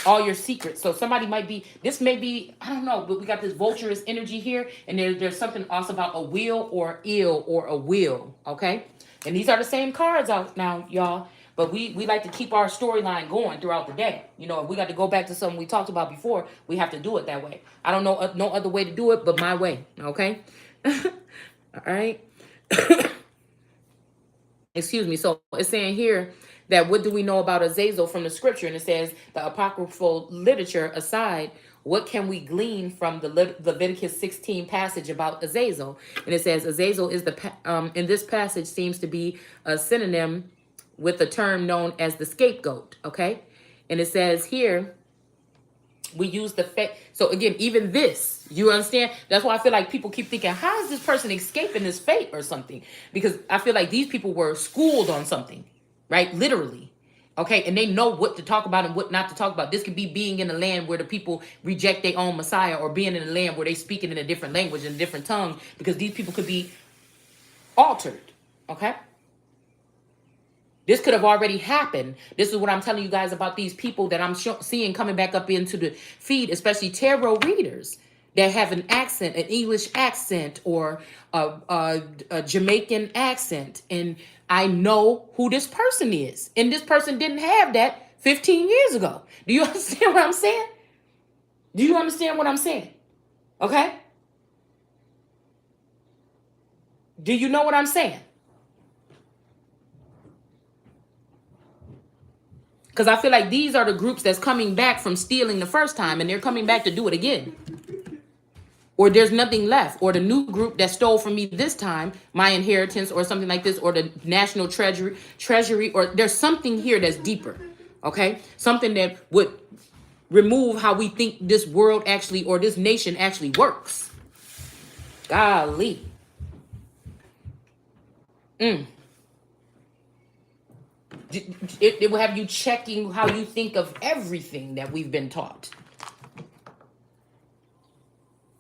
all your secrets. So somebody might be, this may be, I don't know, but we got this vulturous energy here, and there's something also about a will or ill or a will, okay? And these are the same cards out now, y'all. But we like to keep our storyline going throughout the day. You know, if we got to go back to something we talked about before, we have to do it that way. I don't know no other way to do it but my way, okay? All right. Excuse me. So it's saying here that what do we know about Azazel from the scripture? And it says the apocryphal literature aside, what can we glean from the Leviticus 16 passage about Azazel? And it says Azazel is in this passage seems to be a synonym with a term known as the scapegoat. Okay. And it says here, we use the fate. So again, even this, you understand? That's why I feel like people keep thinking, how is this person escaping this fate or something? Because I feel like these people were schooled on something, right? Literally. Okay. And they know what to talk about and what not to talk about. This could be being in a land where the people reject their own Messiah, or being in a land where they speaking in a different language and a different tongue, because these people could be altered. Okay. This could have already happened. This is what I'm telling you guys about these people that I'm seeing coming back up into the feed, especially tarot readers that have an accent, an English accent, or a Jamaican accent. And I know who this person is. And this person didn't have that 15 years ago. Do you understand what I'm saying? Do you understand what I'm saying? Okay? Do you know what I'm saying? Because I feel like these are the groups that's coming back from stealing the first time, and they're coming back to do it again. Or there's nothing left. Or the new group that stole from me this time, my inheritance or something like this, or the national treasury, or there's something here that's deeper. Okay? Something that would remove how we think this world actually, or this nation actually works. Golly. It will have you checking how you think of everything that we've been taught.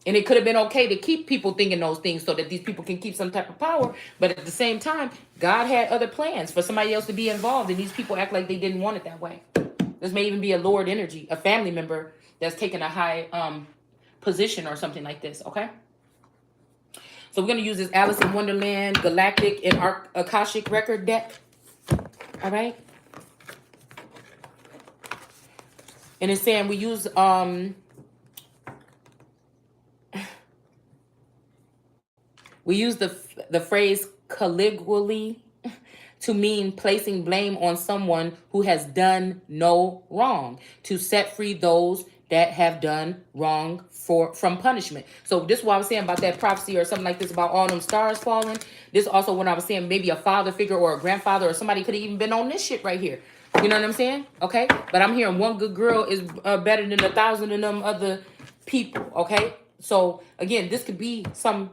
And it could have been okay to keep people thinking those things so that these people can keep some type of power. But at the same time, God had other plans for somebody else to be involved. And these people act like they didn't want it that way. This may even be a Lord energy, a family member that's taking a high position or something like this. Okay. So we're going to use this Alice in Wonderland Galactic and Akashic Record deck. All right. And it's saying we use We use the phrase colloquially to mean placing blame on someone who has done no wrong, to set free those that have done wrong from punishment. So this is what I was saying about that prophecy or something like this about all them stars falling. This also when I was saying maybe a father figure or a grandfather or somebody could have even been on this shit right here. You know what I'm saying? Okay. But I'm hearing one good girl is better than 1,000 of them other people. Okay. So again, this could be some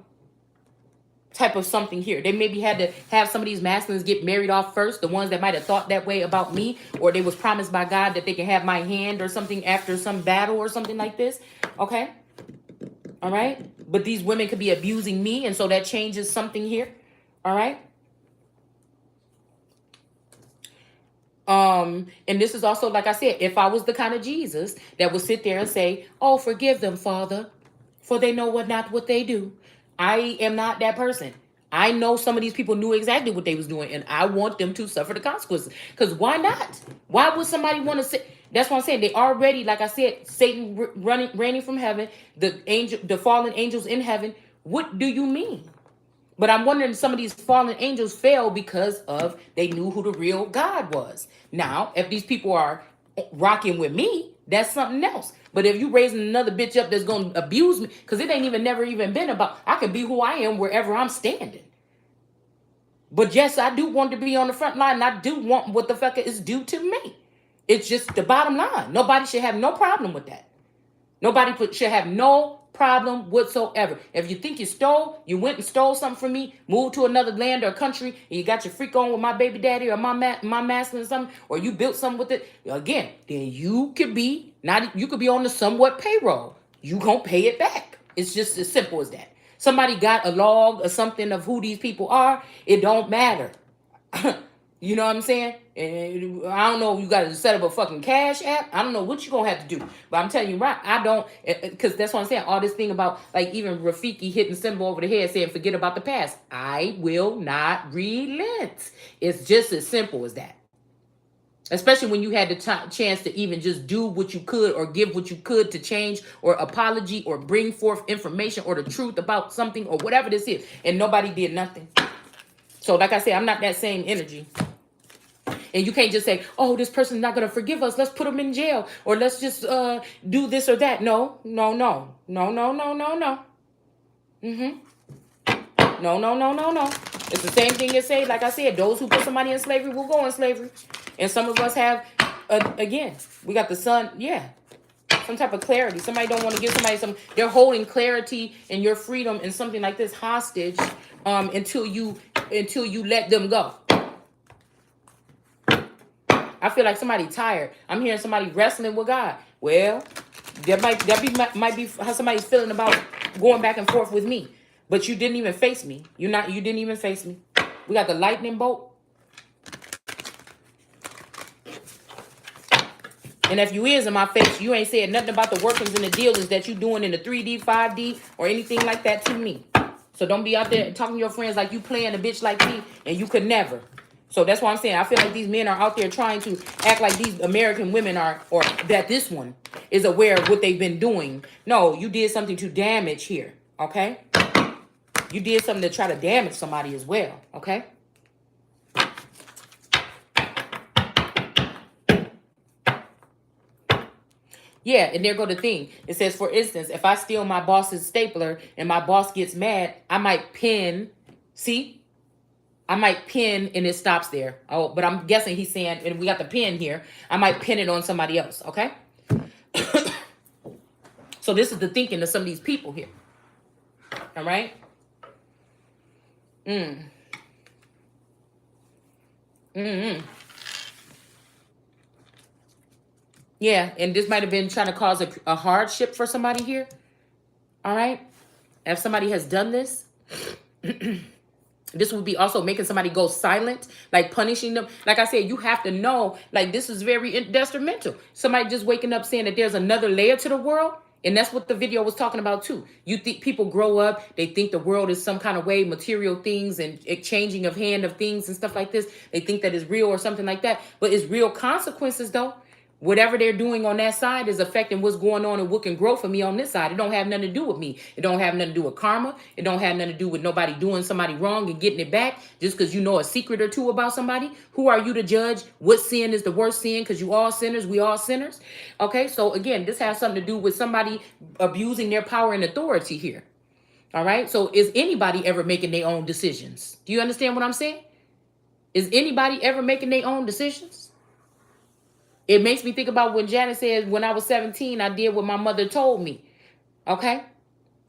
type of something here. They maybe had to have some of these masculines get married off first, the ones that might have thought that way about me, or they was promised by God that they can have my hand or something after some battle or something like this. Okay. All right. But these women could be abusing me, and so that changes something here. All right. And this is also, like I said, if I was the kind of Jesus that would sit there and say, oh, forgive them, Father, for they know not what they do. I am not that person. I know some of these people knew exactly what they was doing, and I want them to suffer the consequences. Because why not? Why would somebody want to say? That's what I'm saying. They already, like I said, Satan reigning from heaven, the fallen angels in heaven. What do you mean? But I'm wondering, some of these fallen angels fell because of they knew who the real God was. Now, if these people are rocking with me, that's something else. But if you raising another bitch up that's going to abuse me, because it ain't never even been about, I can be who I am wherever I'm standing. But yes, I do want to be on the front line, and I do want what the fuck is due to me. It's just the bottom line. Nobody should have no problem with that. Nobody should have no problem whatsoever. If you think you went and stole something from me, moved to another land or country, and you got your freak on with my baby daddy or my masculine or something, or you built something with it, again, then you could be on the somewhat payroll. You gonna pay it back. It's just as simple as that. Somebody got a log or something of who these people are. It don't matter. You know what I'm saying? And I don't know if you got to set up a fucking cash app. I don't know what you're going to have to do. But I'm telling you, right, I don't, because that's what I'm saying. All this thing about, like, even Rafiki hitting Simba over the head saying, forget about the past. I will not relent. It's just as simple as that. Especially when you had the chance to even just do what you could or give what you could to change or apology or bring forth information or the truth about something or whatever this is. And nobody did nothing. So like I said, I'm not that same energy. And you can't just say, oh, this person's not going to forgive us. Let's put them in jail. Or let's just do this or that. No. No. It's the same thing as say, like I said, those who put somebody in slavery will go in slavery. And some of us have, again, we got the sun. Yeah. Some type of clarity. Somebody don't want to give somebody they're holding clarity and your freedom and something like this hostage until you let them go. I feel like somebody tired. I'm hearing somebody wrestling with God. Well, that might be how somebody's feeling about going back and forth with me. But you didn't even face me. You didn't even face me. We got the lightning bolt. And if you is in my face, you ain't said nothing about the workings and the dealings that you doing in the 3D, 5D, or anything like that to me. So don't be out there talking to your friends like you playing a bitch like me, and you could never. So that's why I'm saying I feel like these men are out there trying to act like these American women are, or that this one is aware of what they've been doing. No, you did something to damage here, okay? You did something to try to damage somebody as well, okay? Yeah, and there go the thing. It says, for instance, if I steal my boss's stapler and my boss gets mad, I might pin, see? I might pin and it stops there. Oh, but I'm guessing he's saying, and we got the pin here, I might pin it on somebody else, okay? So this is the thinking of some of these people here. All right? Yeah, and this might have been trying to cause a hardship for somebody here. All right? If somebody has done this, this would be also making somebody go silent, like punishing them. Like I said, you have to know, like, this is very detrimental. Somebody just waking up saying that there's another layer to the world. And that's what the video was talking about too. You think people grow up, they think the world is some kind of way, material things and exchanging of hand of things and stuff like this. They think that is real or something like that. But it's real consequences though. Whatever they're doing on that side is affecting what's going on and what can grow for me on this side. It don't have nothing to do with me. It don't have nothing to do with karma. It don't have nothing to do with nobody doing somebody wrong and getting it back just because you know a secret or two about somebody. Who are you to judge what sin is the worst sin? Because you all sinners, we all sinners. Okay, so again, this has something to do with somebody abusing their power and authority here. All right, so is anybody ever making their own decisions? Do you understand what I'm saying? Is anybody ever making their own decisions? It makes me think about when Janet said, when I was 17, I did what my mother told me. Okay?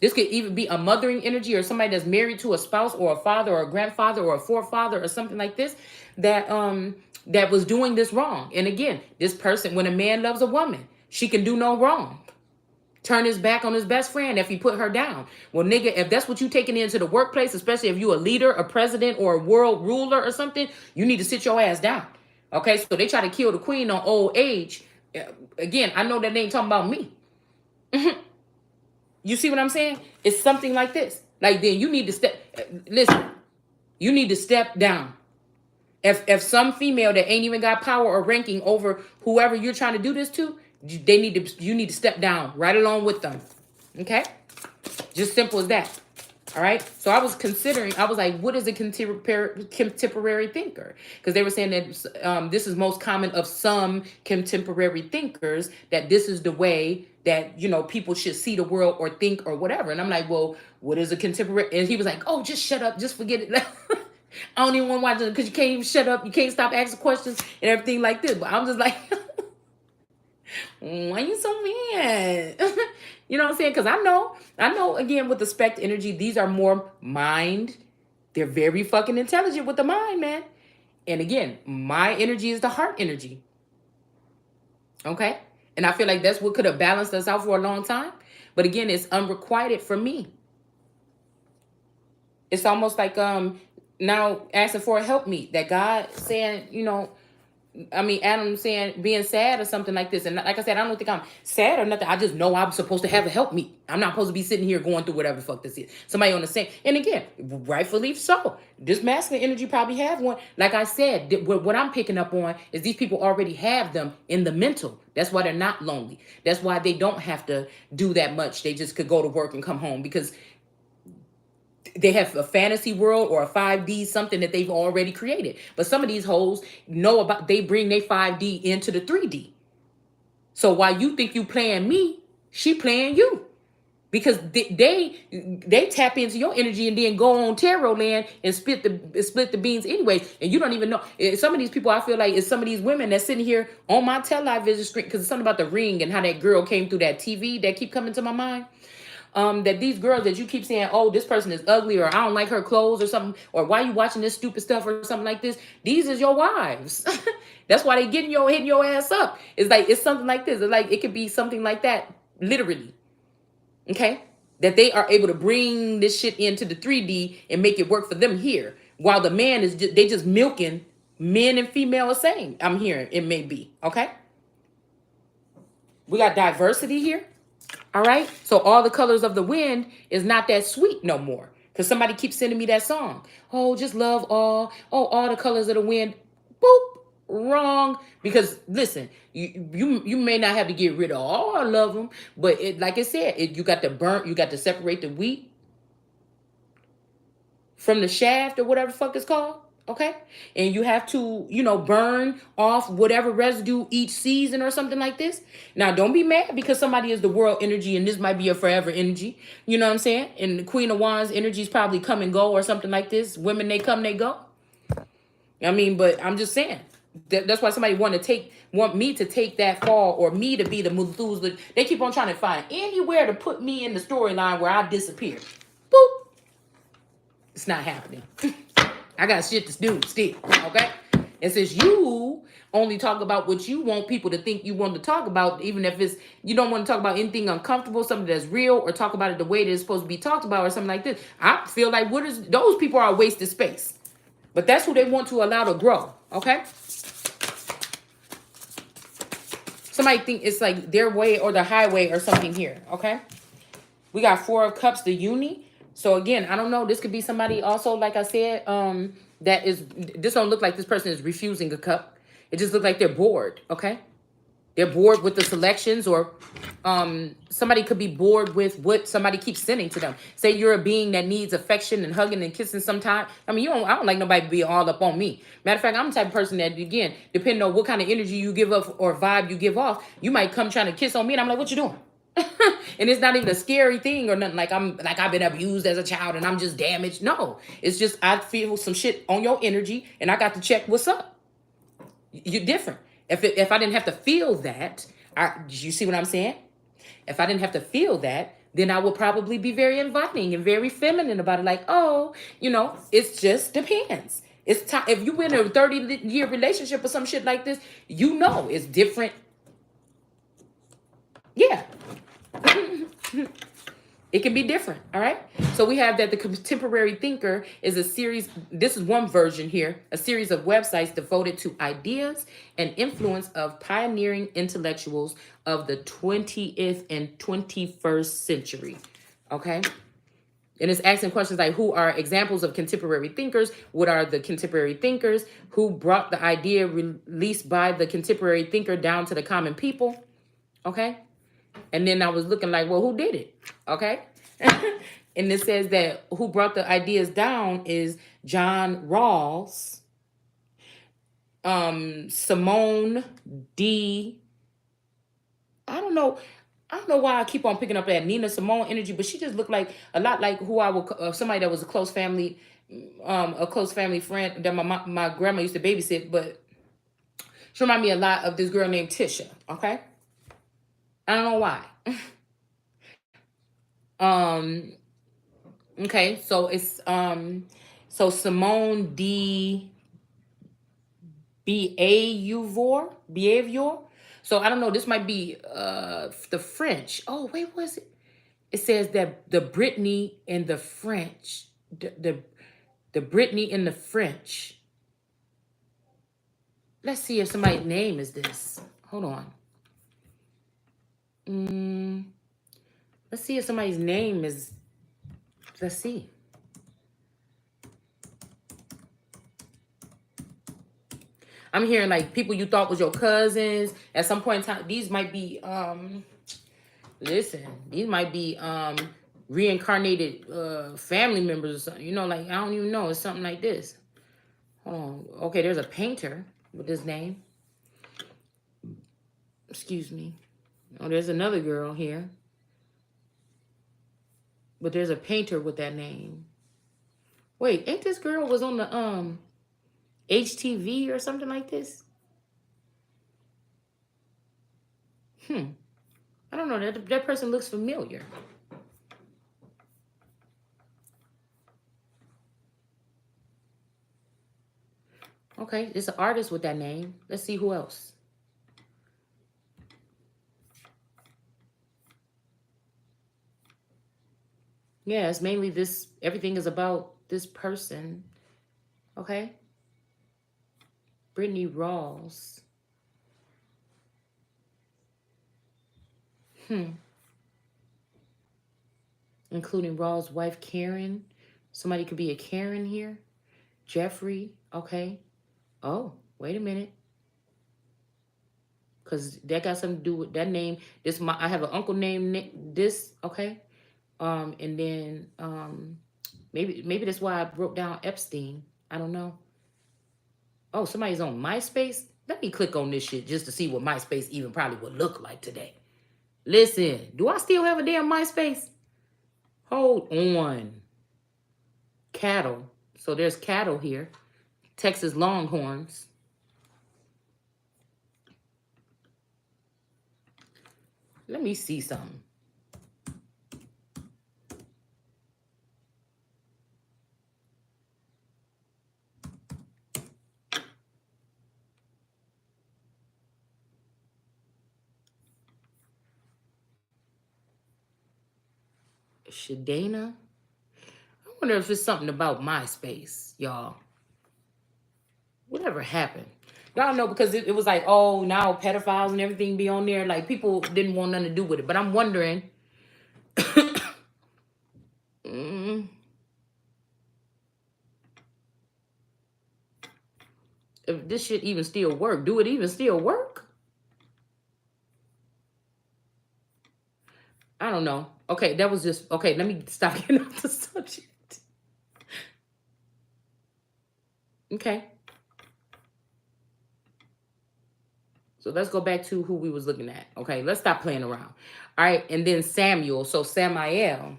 This could even be a mothering energy or somebody that's married to a spouse or a father or a grandfather or a forefather or something like this that was doing this wrong. And again, this person, when a man loves a woman, she can do no wrong. Turn his back on his best friend if he put her down. Well, nigga, if that's what you taking into the workplace, especially if you a leader, a president, or a world ruler or something, you need to sit your ass down. Okay, so they try to kill the queen on old age. Again, I know that they ain't talking about me. You see what I'm saying? It's something like this. Like, then you need to step. Listen, you need to step down. If some female that ain't even got power or ranking over whoever you're trying to do this to, you need to step down right along with them. Okay? Just simple as that. All right. So I was like, what is a contemporary thinker? Because they were saying that this is most common of some contemporary thinkers, that this is the way that, you know, people should see the world or think or whatever. And I'm like, well, what is a contemporary? And he was like, oh, just shut up. Just forget it. I don't even want to watch it because you can't even shut up. You can't stop asking questions and everything like this. But I'm just like, why are you so mad? You know what I'm saying? Because I know, again, with the spect energy, these are more mind. They're very fucking intelligent with the mind, man. And again, my energy is the heart energy. Okay? And I feel like that's what could have balanced us out for a long time. But again, it's unrequited for me. It's almost like now asking for a help me. That God saying, you know, I mean, Adam saying being sad or something like this. And like I said, I don't think I'm sad or nothing. I just know I'm supposed to have a help me. I'm not supposed to be sitting here going through whatever the fuck this is. Somebody on the same. And again, rightfully so. This masculine energy probably have one. Like I said, what I'm picking up on is these people already have them in the mental. That's why they're not lonely. That's why they don't have to do that much. They just could go to work and come home because they have a fantasy world or a 5D something that they've already created. But some of these hoes know about, they bring their 5D into the 3D. So while you think you playing me, she playing you. Because they tap into your energy and then go on tarot land and split the beans anyway. And you don't even know. Some of these people, I feel like it's some of these women that's sitting here on my television screen, because it's something about the ring and how that girl came through that TV that keep coming to my mind. That these girls that you keep saying, oh, this person is ugly, or I don't like her clothes or something, or why you watching this stupid stuff or something like this. These is your wives. That's why they hitting your ass up. It's like, it's something like this. It's like, it could be something like that, literally. Okay? That they are able to bring this shit into the 3D and make it work for them here. While the man is they just milking men and female the same. I'm hearing it may be. Okay? We got diversity here. All right. So all the colors of the wind is not that sweet no more. Because somebody keeps sending me that song. Oh, just love all. Oh, all the colors of the wind. Boop. Wrong. Because listen, you may not have to get rid of all of them. But like I said, you got to burn. You got to separate the wheat from the shaft or whatever the fuck it's called. Okay. And you have to, burn off whatever residue each season or something like this. Now, don't be mad because somebody is the world energy and this might be a forever energy. You know what I'm saying? And the Queen of Wands energies probably come and go or something like this. Women, they come, they go. I mean, but I'm just saying. That's why somebody want me to take that fall, or me to be the Methuselah. They keep on trying to find anywhere to put me in the storyline where I disappear. Boop. It's not happening. I got shit to do still, okay? And since you only talk about what you want people to think you want to talk about, even if you don't want to talk about anything uncomfortable, something that's real, or talk about it the way that it's supposed to be talked about or something like this, I feel like those people are a waste of space. But that's who they want to allow to grow, okay? Somebody think it's like their way or the highway or something here, okay? We got 4 of Cups, the uni. So again, I don't know. This could be somebody also, like I said, this don't look like this person is refusing a cup. It just looks like they're bored, okay? They're bored with the selections, or somebody could be bored with what somebody keeps sending to them. Say you're a being that needs affection and hugging and kissing sometime. I mean, I don't like nobody being all up on me. Matter of fact, I'm the type of person that, again, depending on what kind of energy you give up or vibe you give off, you might come trying to kiss on me and I'm like, what you doing? And it's not even a scary thing or nothing like I've been abused as a child and I'm just damaged. No, it's just I feel some shit on your energy and I got to check what's up. You're different. If I didn't have to feel that, you see what I'm saying? If I didn't have to feel that, then I would probably be very inviting and very feminine about it. Like, oh, it just depends. It's time. If you've been in a 30-year relationship or some shit like this, it's different. Yeah. It can be different, all right? So we have that the Contemporary Thinker is a series, this is one version here, a series of websites devoted to ideas and influence of pioneering intellectuals of the 20th and 21st century, okay? And it's asking questions like, who are examples of contemporary thinkers? What are the contemporary thinkers? Who brought the idea released by the contemporary thinker down to the common people, okay? And then I was looking like, well, who did it? Okay. And it says that who brought the ideas down is John Rawls, Simone D. I don't know why I keep on picking up that Nina Simone energy, but she just looked like a lot like who I would, somebody that was a close family friend that my grandma used to babysit, but she reminded me a lot of this girl named Tisha. Okay. I don't know why. Okay, so it's so Simone D. Behavior. So I don't know, this might be the French. Oh, wait, what is it? It says that the Brittany and the French, the Brittany and the French. Let's see if somebody's name is this. Hold on. Let's see if somebody's name is, let's see. I'm hearing like people you thought was your cousins at some point in time. These might be, these might be reincarnated family members or something. Like, I don't even know. It's something like this. Hold on. Okay, there's a painter with this name. Excuse me. Oh, there's another girl here. But there's a painter with that name. Wait, ain't this girl was on the HTV or something like this? I don't know. That person looks familiar. Okay, it's an artist with that name. Let's see who else. Yeah, it's mainly this. Everything is about this person. Okay. Brittany Rawls. Including Rawls' wife, Karen. Somebody could be a Karen here. Jeffrey. Okay. Oh, wait a minute. Because that got something to do with that name. I have an uncle named this. Okay. And then maybe that's why I wrote down Epstein. I don't know. Oh, somebody's on MySpace. Let me click on this shit just to see what MySpace even probably would look like today. Listen, do I still have a damn MySpace? Hold on. Cattle. So there's cattle here. Texas Longhorns. Let me see something. Shadana. I wonder if it's something about MySpace, y'all. Whatever happened? Y'all know, because it was like, oh, now pedophiles and everything be on there. Like, people didn't want nothing to do with it. But I'm wondering. If this shit even still work. Do it even still work? don't know. Okay, that was just okay. Let me stop getting off the subject. Okay. So let's go back to who we was looking at. Okay, let's stop playing around. All right, and then Samuel. So Samael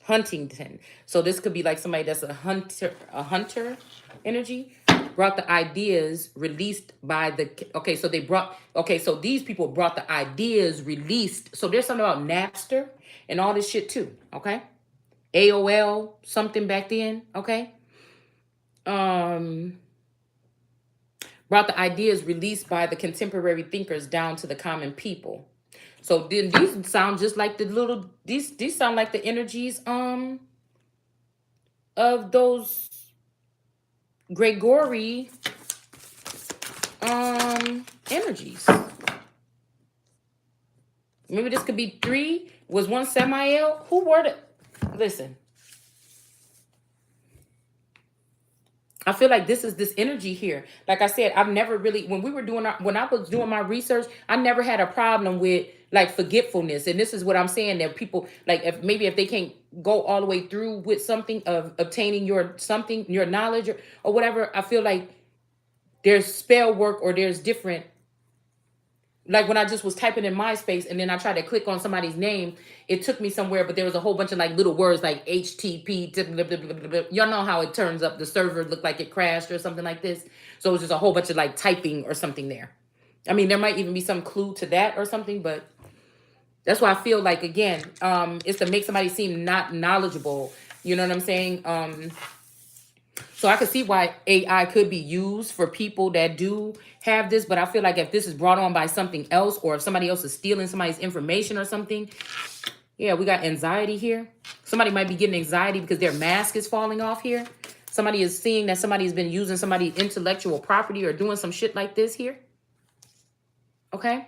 Huntington. So this could be like somebody that's a hunter energy. Brought the ideas released by the okay. So they brought okay. So these people brought the ideas released. So there's something about Napster and all this shit too. Okay, AOL something back then. Okay, um. Brought the ideas released by the contemporary thinkers down to the common people. So then these sound just like the little these sound like the energies of those Gregory energies. Maybe this could be 3. Was one Samael? Who were the listen? I feel like this is this energy here. Like I said, I've never really, when I was doing my research, I never had a problem with like forgetfulness. And this is what I'm saying, that people like, if they can't go all the way through with something of obtaining your knowledge or whatever, I feel like there's spell work or there's different. Like when I just was typing in MySpace and then I tried to click on somebody's name, it took me somewhere, but there was a whole bunch of like little words like HTTP. Y'all know how it turns up. The server looked like it crashed or something like this. So it was just a whole bunch of like typing or something there. I mean, there might even be some clue to that or something, but that's why I feel like, again, it's to make somebody seem not knowledgeable. You know what I'm saying? So I could see why AI could be used for people that do have this, but I feel like if this is brought on by something else, or if somebody else is stealing somebody's information or something, yeah, we got anxiety here. Somebody might be getting anxiety because their mask is falling off here. Somebody is seeing that somebody's been using somebody's intellectual property or doing some shit like this here. Okay?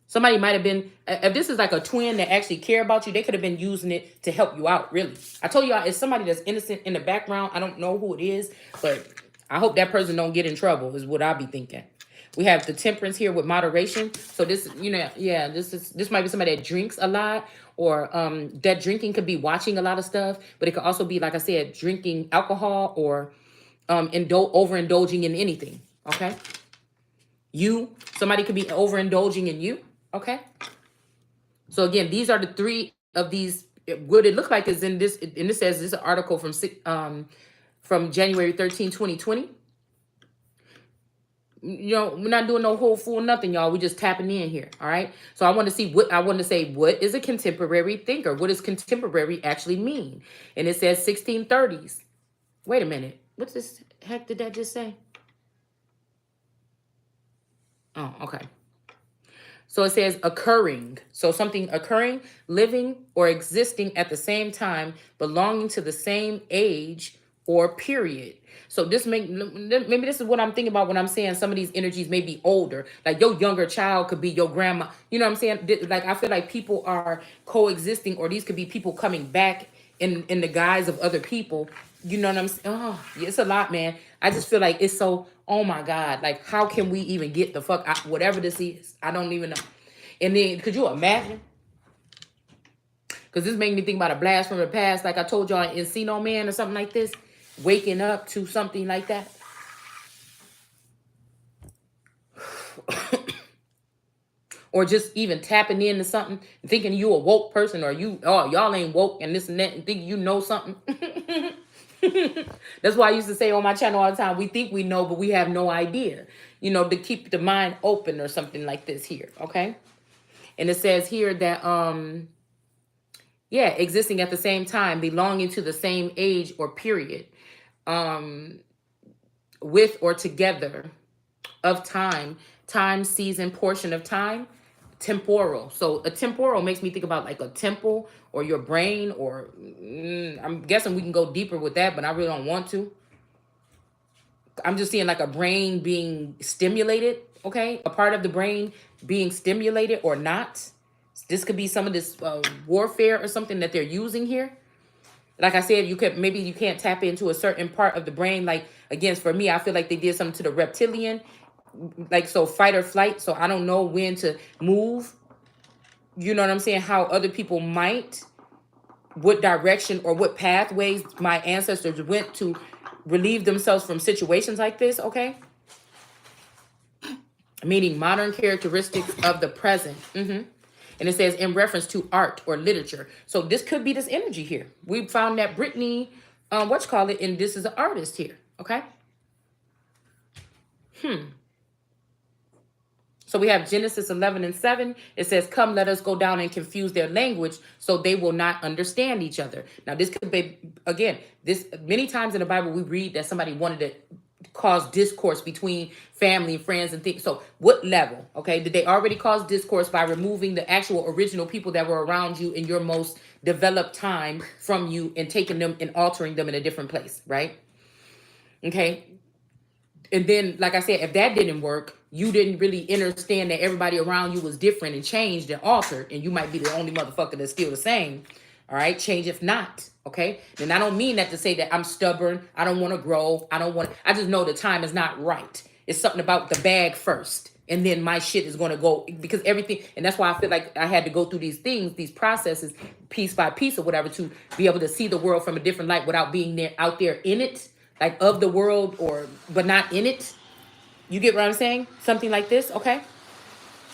Somebody might have been, if this is like a twin that actually care about you, they could have been using it to help you out, really. I told y'all, it's somebody that's innocent in the background. I don't know who it is, but I hope that person don't get in trouble is what I be thinking. We have the temperance here with moderation. So this, yeah, this might be somebody that drinks a lot, or that drinking could be watching a lot of stuff, but it could also be, like I said, drinking alcohol or overindulging in anything, okay? Somebody could be overindulging in you. Okay. So again, these are the 3 of these. What it looks like is in this, and it says this is an article from January 13, 2020. We're not doing no whole fool nothing, y'all. We're just tapping in here. All right. So I want to see what is a contemporary thinker? What does contemporary actually mean? And it says 1630s. Wait a minute. What this heck did that just say? Oh, okay. So it says occurring. So something occurring, living, or existing at the same time, belonging to the same age or period. So maybe this is what I'm thinking about when I'm saying some of these energies may be older. Like your younger child could be your grandma. You know what I'm saying? Like I feel like people are coexisting, or these could be people coming back in the guise of other people. You know what I'm saying? Oh, it's a lot, man. I just feel like it's so, oh my God. Like, how can we even get the fuck out, whatever this is? I don't even know. And then, could you imagine? Because this made me think about a blast from the past. Like I told y'all, Encino Man or something like this. Waking up to something like that. Or just even tapping into something, thinking you a woke person, or y'all ain't woke and this and that, and thinking you know something. That's why I used to say on my channel all the time, we think we know, but we have no idea, to keep the mind open or something like this here. Okay. And it says here that, existing at the same time, belonging to the same age or period, with or together of time, season, portion of time, temporal. So a temporal makes me think about like a temple or your brain, or I'm guessing we can go deeper with that, but I really don't want to. I'm just seeing like a brain being stimulated, okay? A part of the brain being stimulated or not. This could be some of this warfare or something that they're using here. Like I said, you can't tap into a certain part of the brain. Like, again, for me, I feel like they did something to the reptilian, like, so fight or flight. So I don't know when to move. you know what I'm saying, how other people might, what direction or what pathways my ancestors went to relieve themselves from situations like this, okay? Meaning modern characteristics of the present. And it says in reference to art or literature. So this could be this energy here. We found that Brittany, and this is an artist here, okay? So we have Genesis 11:7. It says, come, let us go down and confuse their language so they will not understand each other. Now, this could be, again, this many times in the Bible, we read that somebody wanted to cause discourse between family and friends and things. So what level, okay? Did they already cause discourse by removing the actual original people that were around you in your most developed time from you and taking them and altering them in a different place, right? Okay. And then, like I said, if that didn't work, you didn't really understand that everybody around you was different and changed and altered, and you might be the only motherfucker that's still the same. All right, change if not. Okay, then I don't mean that to say that I'm stubborn. I don't want to grow. I just know the time is not right. It's something about the bag first, and then my shit is going to go, because everything, and that's why I feel like I had to go through these things, these processes, piece by piece or whatever, to be able to see the world from a different light without being there out there in it, like of the world, or but not in it. You get what I'm saying? Something like this, okay?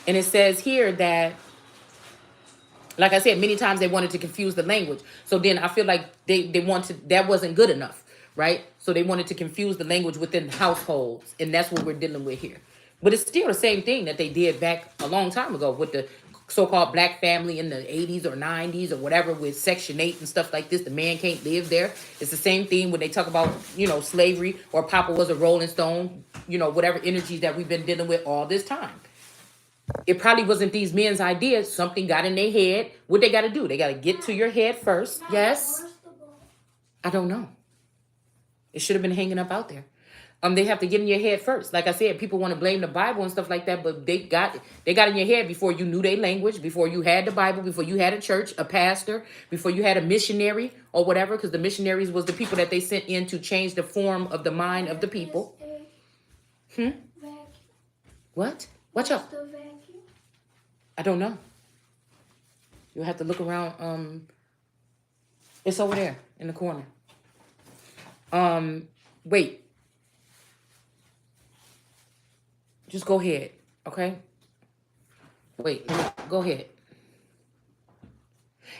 And it says here that, like I said, many times they wanted to confuse the language. So then I feel like they wanted, that wasn't good enough, right? So they wanted to confuse the language within households. And that's what we're dealing with here. But it's still the same thing that they did back a long time ago with the so-called black family in the 80s or 90s or whatever, with Section 8 and stuff like this. The man can't live there. It's the same thing when they talk about, slavery, or Papa was a Rolling Stone, whatever energies that we've been dealing with all this time. It probably wasn't these men's ideas. Something got in their head. What they got to do? They got to get to your head first. Yes. I don't know. It should have been hanging up out there. They have to get in your head first. Like I said, people want to blame the Bible and stuff like that, but they got in your head before you knew their language, before you had the Bible, before you had a church, a pastor, before you had a missionary or whatever, because the missionaries was the people that they sent in to change the form of the mind of the people. What? Watch out. I don't know. You'll have to look around. It's over there in the corner. Wait. Just go ahead, okay? Wait, go ahead.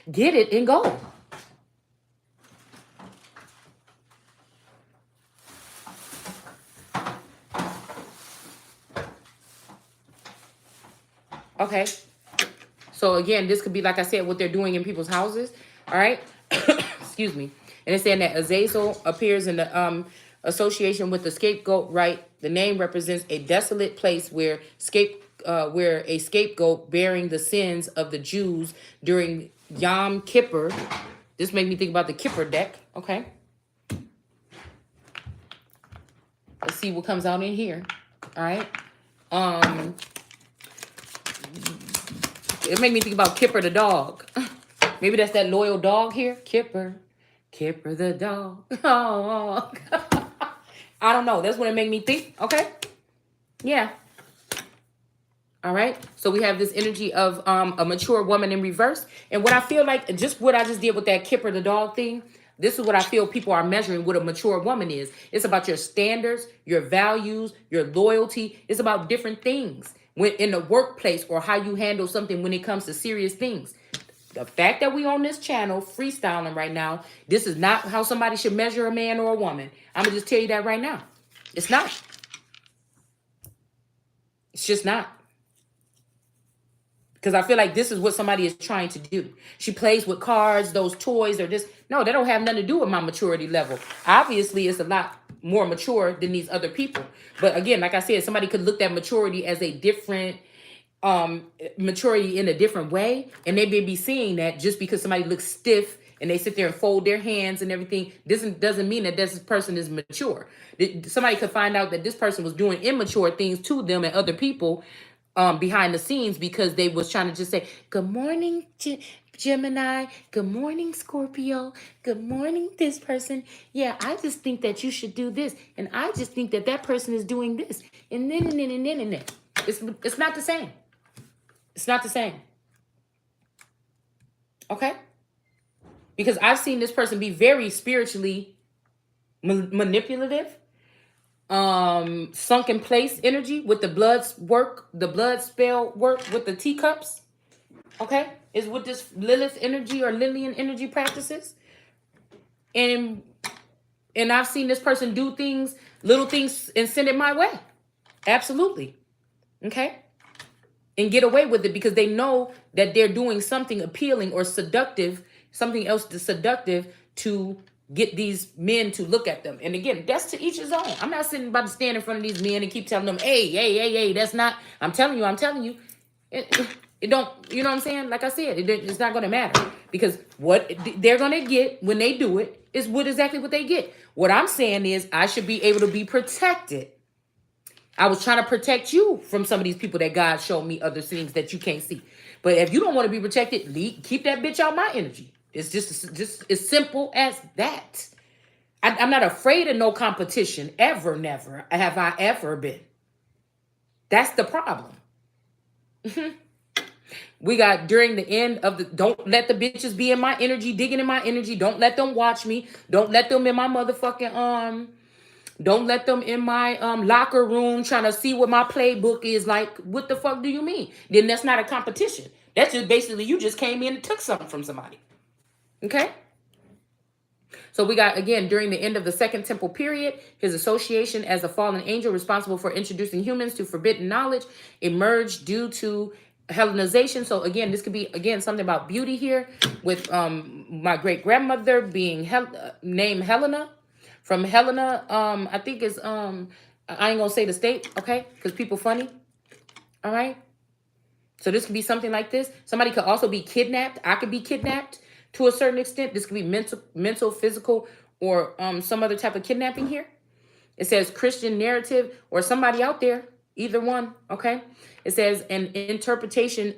Get it and go. Okay. So again, this could be, like I said, what they're doing in people's houses. All right. Excuse me. And it's saying that Azazel appears in the association with the scapegoat, right? The name represents a desolate place where a scapegoat bearing the sins of the Jews during Yom Kippur. This made me think about the Kippur deck. Okay. Let's see what comes out in here. All right. It made me think about Kipper the dog. Maybe that's that loyal dog here. Kipper the dog. Oh, I don't know. That's what it made me think. Okay. Yeah. All right. So we have this energy of a mature woman in reverse. And what I feel like, just what I just did with that Kipper the dog thing, this is what I feel people are measuring what a mature woman is. It's about your standards, your values, your loyalty. It's about different things when in the workplace, or how you handle something when it comes to serious things. The fact that we on this channel freestyling right now, this is not how somebody should measure a man or a woman. I'm going to just tell you that right now. It's not. It's just not. Because I feel like this is what somebody is trying to do. She plays with cards, those toys, or this. No, they don't have nothing to do with my maturity level. Obviously, it's a lot more mature than these other people. But again, like I said, somebody could look at maturity as a different maturity in a different way. And they may be seeing that just because somebody looks stiff and they sit there and fold their hands and everything, doesn't mean that this person is mature. Somebody could find out that this person was doing immature things to them and other people behind the scenes, because they was trying to just say, good morning, Gemini. Good morning, Scorpio. Good morning, this person. Yeah, I just think that you should do this. And I just think that that person is doing this. And then. It's not the same. It's not the same. Okay? Because I've seen this person be very spiritually manipulative, sunken place energy with the blood spell work with the teacups. Okay? Is with this Lilith energy or Lillian energy practices. And I've seen this person do things, little things, and send it my way. Absolutely. Okay? And get away with it because they know that they're doing something appealing or seductive, something else seductive to get these men to look at them. And again, that's to each his own. I'm not sitting about to stand in front of these men and keep telling them, hey, that's not, I'm telling you. It don't, you know what I'm saying? Like I said, it's not going to matter because what they're going to get when they do it is exactly what they get. What I'm saying is I should be able to be protected. I was trying to protect you from some of these people that God showed me other things that you can't see. But if you don't want to be protected, keep that bitch out my energy. It's just as simple as that. I'm not afraid of no competition. Ever, never have I ever been. That's the problem. We got during the end of the, don't let the bitches be in my energy, digging in my energy. Don't let them watch me. Don't let them in my motherfucking, don't let them in my locker room trying to see what my playbook is like. What the fuck do you mean? Then that's not a competition. That's just basically you just came in and took something from somebody. Okay? So we got, again, during the end of the Second Temple period, his association as a fallen angel responsible for introducing humans to forbidden knowledge emerged due to Hellenization. So again, this could be, again, something about beauty here with my great-grandmother being named Helena. From Helena, I think it's, I ain't gonna say the state, okay? Because people funny, all right? So this could be something like this. Somebody could also be kidnapped. I could be kidnapped to a certain extent. This could be mental, physical, or some other type of kidnapping here. It says Christian narrative or somebody out there, either one, okay? It says an interpretation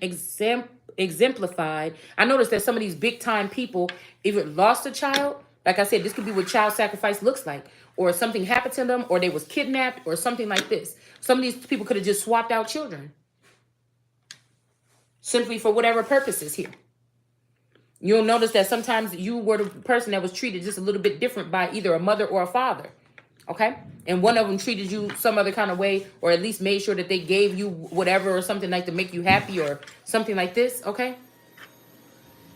exemplified. I noticed that some of these big time people either lost a child. Like I said, this could be what child sacrifice looks like, or something happened to them, or they was kidnapped, or something like this. Some of these people could have just swapped out children simply for whatever purposes here. You'll notice that sometimes you were the person that was treated just a little bit different by either a mother or a father. Okay? And one of them treated you some other kind of way, or at least made sure that they gave you whatever or something like to make you happy or something like this. Okay?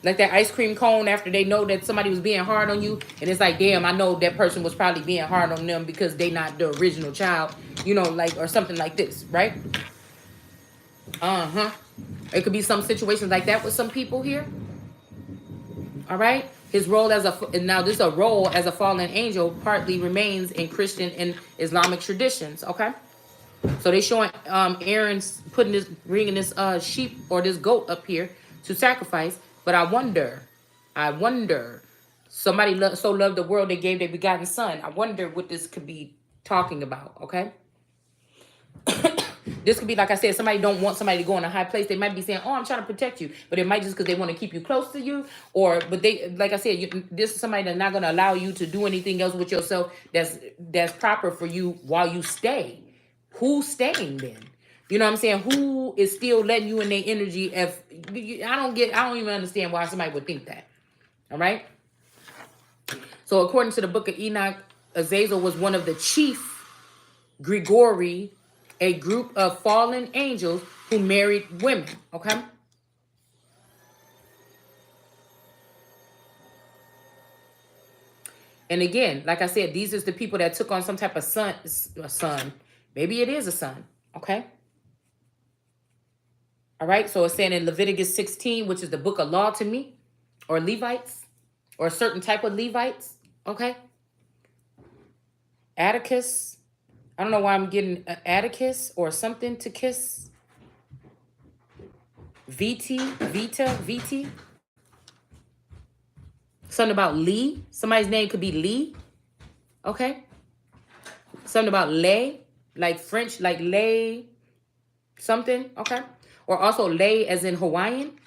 Like that ice cream cone after they know that somebody was being hard on you. And it's like, damn, I know that person was probably being hard on them because they not the original child. You know, like, or something like this. Right? Uh-huh. It could be some situations like that with some people here. All right? His role as now this is a role as a fallen angel partly remains in Christian and Islamic traditions. Okay? So they showing Aaron's bringing this sheep or this goat up here to sacrifice. But I wonder, somebody so loved the world they gave their begotten son. I wonder what this could be talking about, okay? This could be, like I said, somebody don't want somebody to go in a high place. They might be saying, oh, I'm trying to protect you. But it might just because they want to keep you close to you. But they, like I said, this is somebody that's not going to allow you to do anything else with yourself that's proper for you while you stay. Who's staying then? You know what I'm saying? Who is still letting you in their energy? If I don't even understand why somebody would think that. All right. So according to the book of Enoch, Azazel was one of the chief Grigori, a group of fallen angels who married women. Okay. And again, like I said, these is the people that took on some type of son. Maybe it is a son. Okay. All right, so it's saying in Leviticus 16, which is the book of law to me, or Levites, or a certain type of Levites, okay? Atticus, I don't know why I'm getting Atticus or something to kiss. VT. Something about Lee. Somebody's name could be Lee, okay? Something about lay, like French, like lay something, okay? Or also lay as in Hawaiian,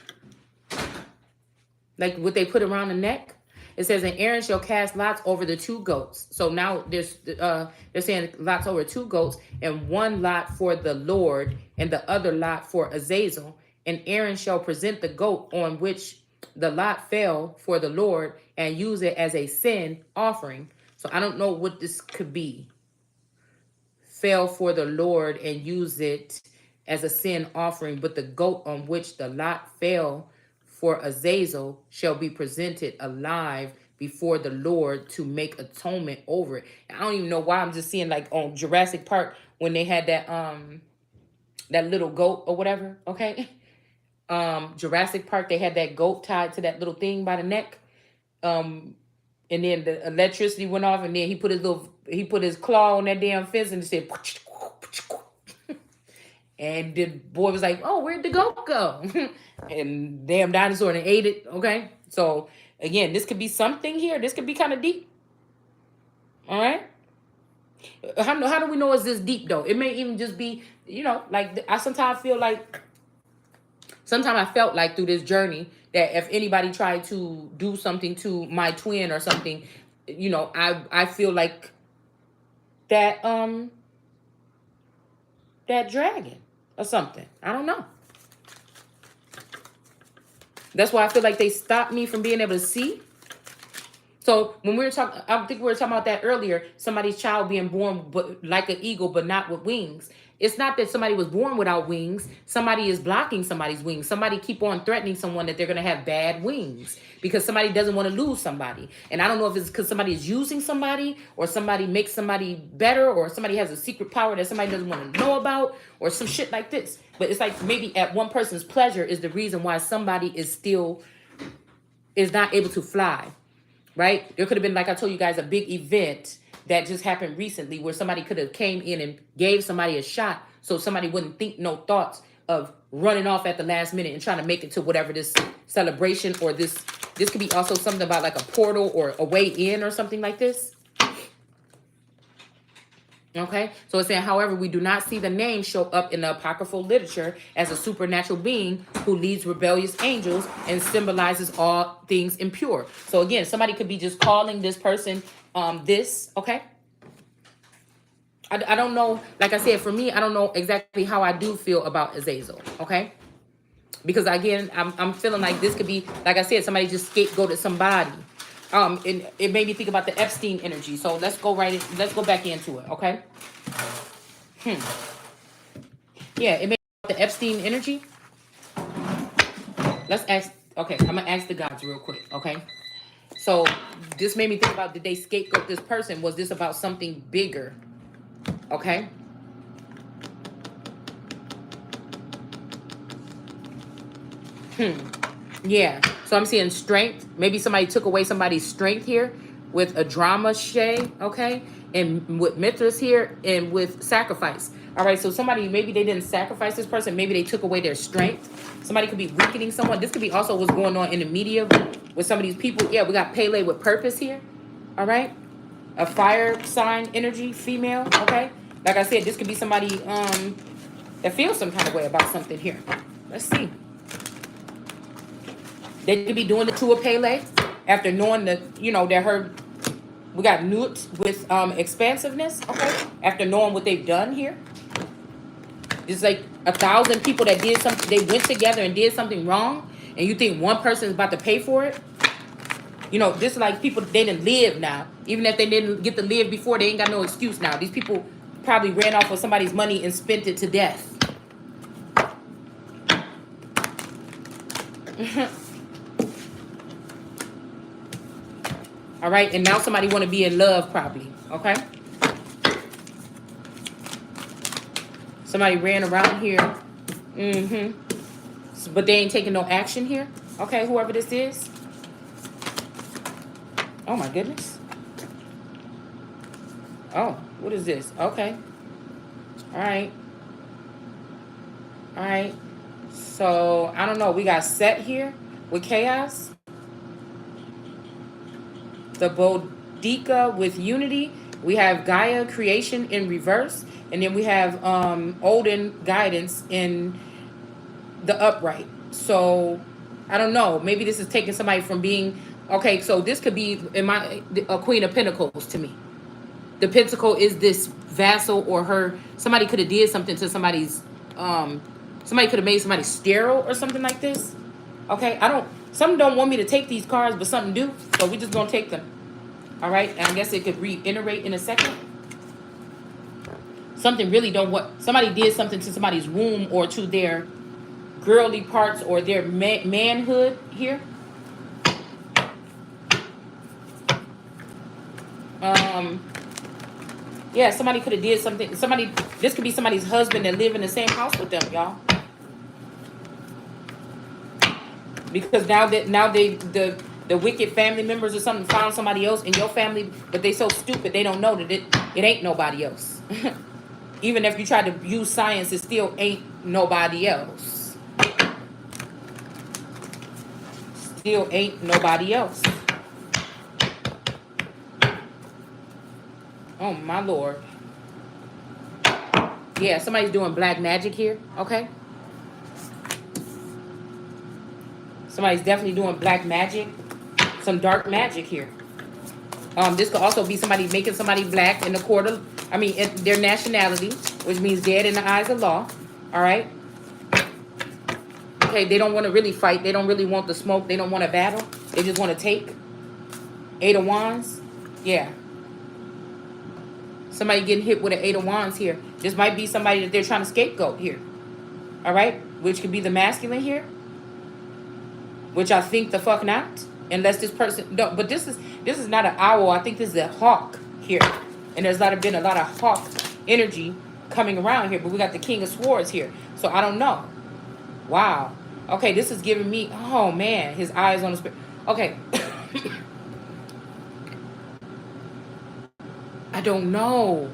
like what they put around the neck. It says, and Aaron shall cast lots over the two goats. So now they're saying lots over two goats, and one lot for the Lord and the other lot for Azazel. And Aaron shall present the goat on which the lot fell for the Lord and use it as a sin offering. So I don't know what this could be. Fell for the Lord and use it as a sin offering, but the goat on which the lot fell for Azazel shall be presented alive before the Lord to make atonement over it. I don't even know why I'm just seeing like on Jurassic Park when they had that little goat or whatever, okay? Jurassic Park, they had that goat tied to that little thing by the neck. And then the electricity went off, and then he put his claw on that damn fence, and it said, and the boy was like, "Oh, where'd the goat go?" And damn dinosaur and ate it. Okay, so again, this could be something here. This could be kind of deep. All right. How do we know it's this deep though? It may even just be, like I sometimes feel like sometimes I felt like through this journey that if anybody tried to do something to my twin or something, I feel like that that dragon or something. I don't know. That's why I feel like they stopped me from being able to see. So when we were talking, I think we were talking about that earlier, somebody's child being born but like an eagle, but not with wings. It's not that somebody was born without wings. Somebody is blocking somebody's wings. Somebody keep on threatening someone that they're going to have bad wings because somebody doesn't want to lose somebody. And I don't know if it's because somebody is using somebody or somebody makes somebody better or somebody has a secret power that somebody doesn't want to know about or some shit like this. But it's like maybe at one person's pleasure is the reason why somebody is not able to fly, right? There could have been, like I told you guys, a big event that just happened recently where somebody could have came in and gave somebody a shot so somebody wouldn't think no thoughts of running off at the last minute and trying to make it to whatever this celebration or this could be also something about like a portal or a way in or something like this. Okay, so it's saying, however, we do not see the name show up in the apocryphal literature as a supernatural being who leads rebellious angels and symbolizes all things impure. So again, somebody could be just calling this person this, okay? I don't know, like I said, for me, I don't know exactly how I do feel about Azazel, okay? Because again, I'm feeling like this could be, like I said, somebody just scapegoated somebody. And it made me think about the Epstein energy. So let's go back into it, okay? Yeah, it made me think about the Epstein energy. Let's ask, okay, I'm gonna ask the gods real quick, okay? So this made me think about, did they scapegoat this person? Was this about something bigger? Okay. Yeah. So I'm seeing strength. Maybe somebody took away somebody's strength here with a drama shade, okay? And with Mithras here and with sacrifice. All right, so somebody, maybe they didn't sacrifice this person. Maybe they took away their strength. Somebody could be weakening someone. This could be also what's going on in the media with some of these people. Yeah, we got Pele with purpose here. All right. A fire sign energy, female, okay? Like I said, this could be somebody that feels some kind of way about something here. Let's see. They could be doing it to a Pele after knowing that, that we got Nut with expansiveness, okay? After knowing what they've done here. It's like 1,000 people that did something, they went together and did something wrong, and you think one person is about to pay for it? This is like people, they didn't live now. Even if they didn't get to live before, they ain't got no excuse now. These people probably ran off with somebody's money and spent it to death. All right, and now somebody want to be in love probably, okay? Somebody ran around here. But they ain't taking no action here. Okay, whoever this is. Oh my goodness. Oh, what is this? Okay. All right. All right. So, I don't know. We got Set here with chaos. The Boudica with unity. We have Gaia creation in reverse. And then we have Odin guidance in the upright. So, I don't know. Maybe this is taking somebody from being... Okay, so this could be a Queen of Pentacles to me. The Pentacle is this vassal or somebody could have did something to somebody's... somebody could have made somebody sterile or something like this. Okay, Some don't want me to take these cards, but some do. So we just gonna take them. All right. And I guess it could reiterate in a second. Something really don't want. Somebody did something to somebody's womb or to their girly parts or their manhood here. Yeah, somebody could have did something. This could be somebody's husband that live in the same house with them, y'all. Because now the wicked family members or something found somebody else in your family, but they so stupid they don't know that it ain't nobody else. Even if you try to use science, it still ain't nobody else. Still ain't nobody else. Oh my Lord. Yeah, somebody's doing black magic here, okay? Somebody's definitely doing black magic. Some dark magic here. This could also be somebody making somebody black in the court of, in their nationality, which means dead in the eyes of law. All right? Okay, they don't want to really fight. They don't really want the smoke. They don't want to battle. They just want to take. 8 of Wands. Yeah. Somebody getting hit with an 8 of Wands here. This might be somebody that they're trying to scapegoat here. All right? Which could be the masculine here. Which I think the fuck not. Unless this person... No, but this is not an owl. I think this is a hawk here. And there's been a lot of hawk energy coming around here. But we got the King of Swords here. So I don't know. Wow. Okay, this is giving me... Oh, man. His eyes on the spirit. Okay. I don't know.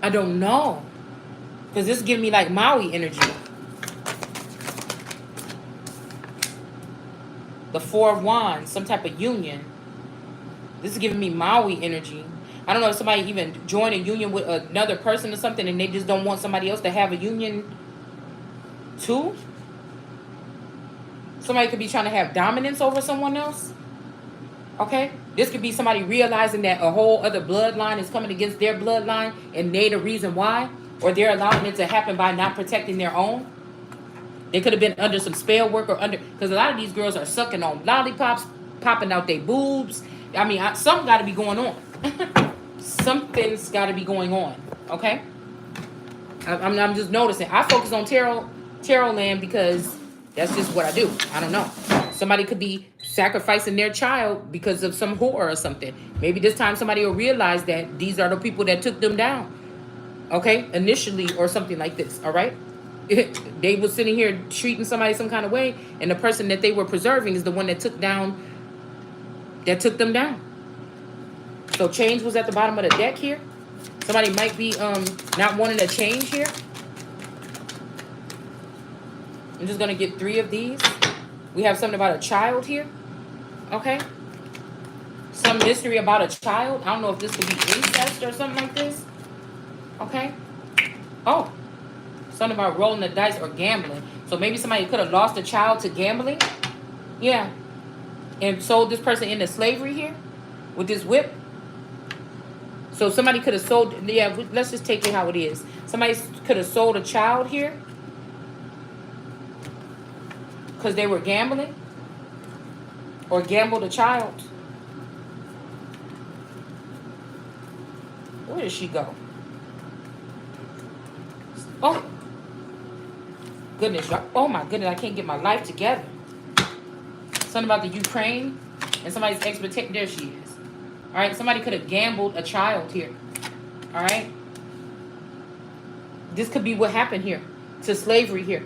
I don't know. Because this is giving me like Maui energy. The 4 of Wands. Some type of union. This is giving me Maui energy. I don't know if somebody even joined a union with another person or something and they just don't want somebody else to have a union too. Somebody could be trying to have dominance over someone else. Okay? This could be somebody realizing that a whole other bloodline is coming against their bloodline and they the reason why. Or they're allowing it to happen by not protecting their own. They could have been under some spell work or under... Because a lot of these girls are sucking on lollipops, popping out their boobs. Something got to be going on. Something's got to be going on. Okay? I'm just noticing. I focus on tarot land because that's just what I do. I don't know. Somebody could be sacrificing their child because of some whore or something. Maybe this time somebody will realize that these are the people that took them down. Okay? Initially or something like this. All right? They were sitting here treating somebody some kind of way, and the person that they were preserving is the one that took them down. So change was at the bottom of the deck here. Somebody might be not wanting to change here. I'm just going to get 3 of these. We have something about a child here. Okay. Some mystery about a child. I don't know if this could be incest or something like this. Okay. Oh. Something about rolling the dice or gambling. So maybe somebody could have lost a child to gambling. Yeah. And sold this person into slavery here with this whip. So somebody could have sold... Yeah, let's just take it how it is. Somebody could have sold a child here because they were gambling or gambled a child. Where did she go? Oh. Goodness. Oh my goodness. I can't get my life together. Something about the Ukraine and somebody's expectation. There she is. All right. Somebody could have gambled a child here. All right. This could be what happened here to slavery here.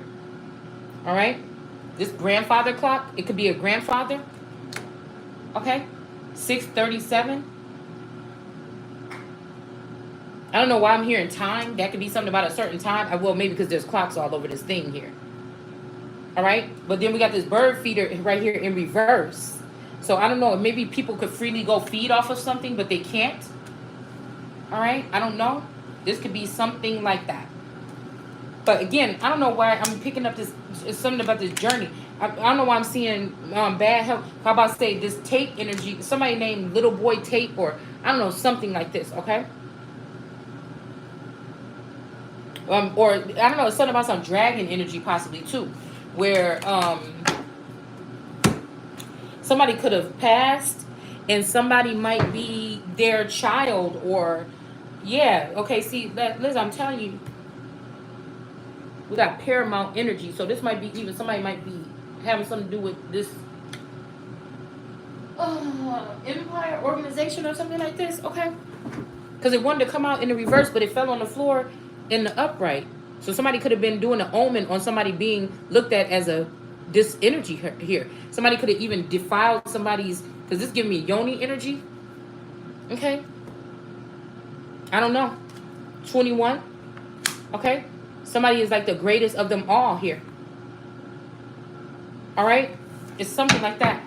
All right. This grandfather clock. It could be a grandfather. Okay. 6:37. I don't know why I'm hearing time. That could be something about a certain time. Well, maybe because there's clocks all over this thing here. All right. But then we got this bird feeder right here in reverse. So I don't know. Maybe people could freely go feed off of something, but they can't. All right. I don't know. This could be something like that. But again, I don't know why I'm picking up this. It's something about this journey. I don't know why I'm seeing bad health. How about say this Tate energy? Somebody named Little Boy Tate, or I don't know, something like this. Okay. Or I don't know, it's something about some dragon energy possibly too, where Somebody could have passed, and somebody might be their child, or yeah. Okay, see, Liz, I'm telling you, we got paramount energy, so this might be even somebody might be having something to do with this empire organization or something like this. Okay, because it wanted to come out in the reverse, but it fell on the floor in the upright. So somebody could have been doing an omen on somebody being looked at as a this energy here. Somebody could have even defiled somebody's, because this giving me yoni energy. Okay, I don't know. 21. Okay, somebody is like the greatest of them all here. All right, it's something like that.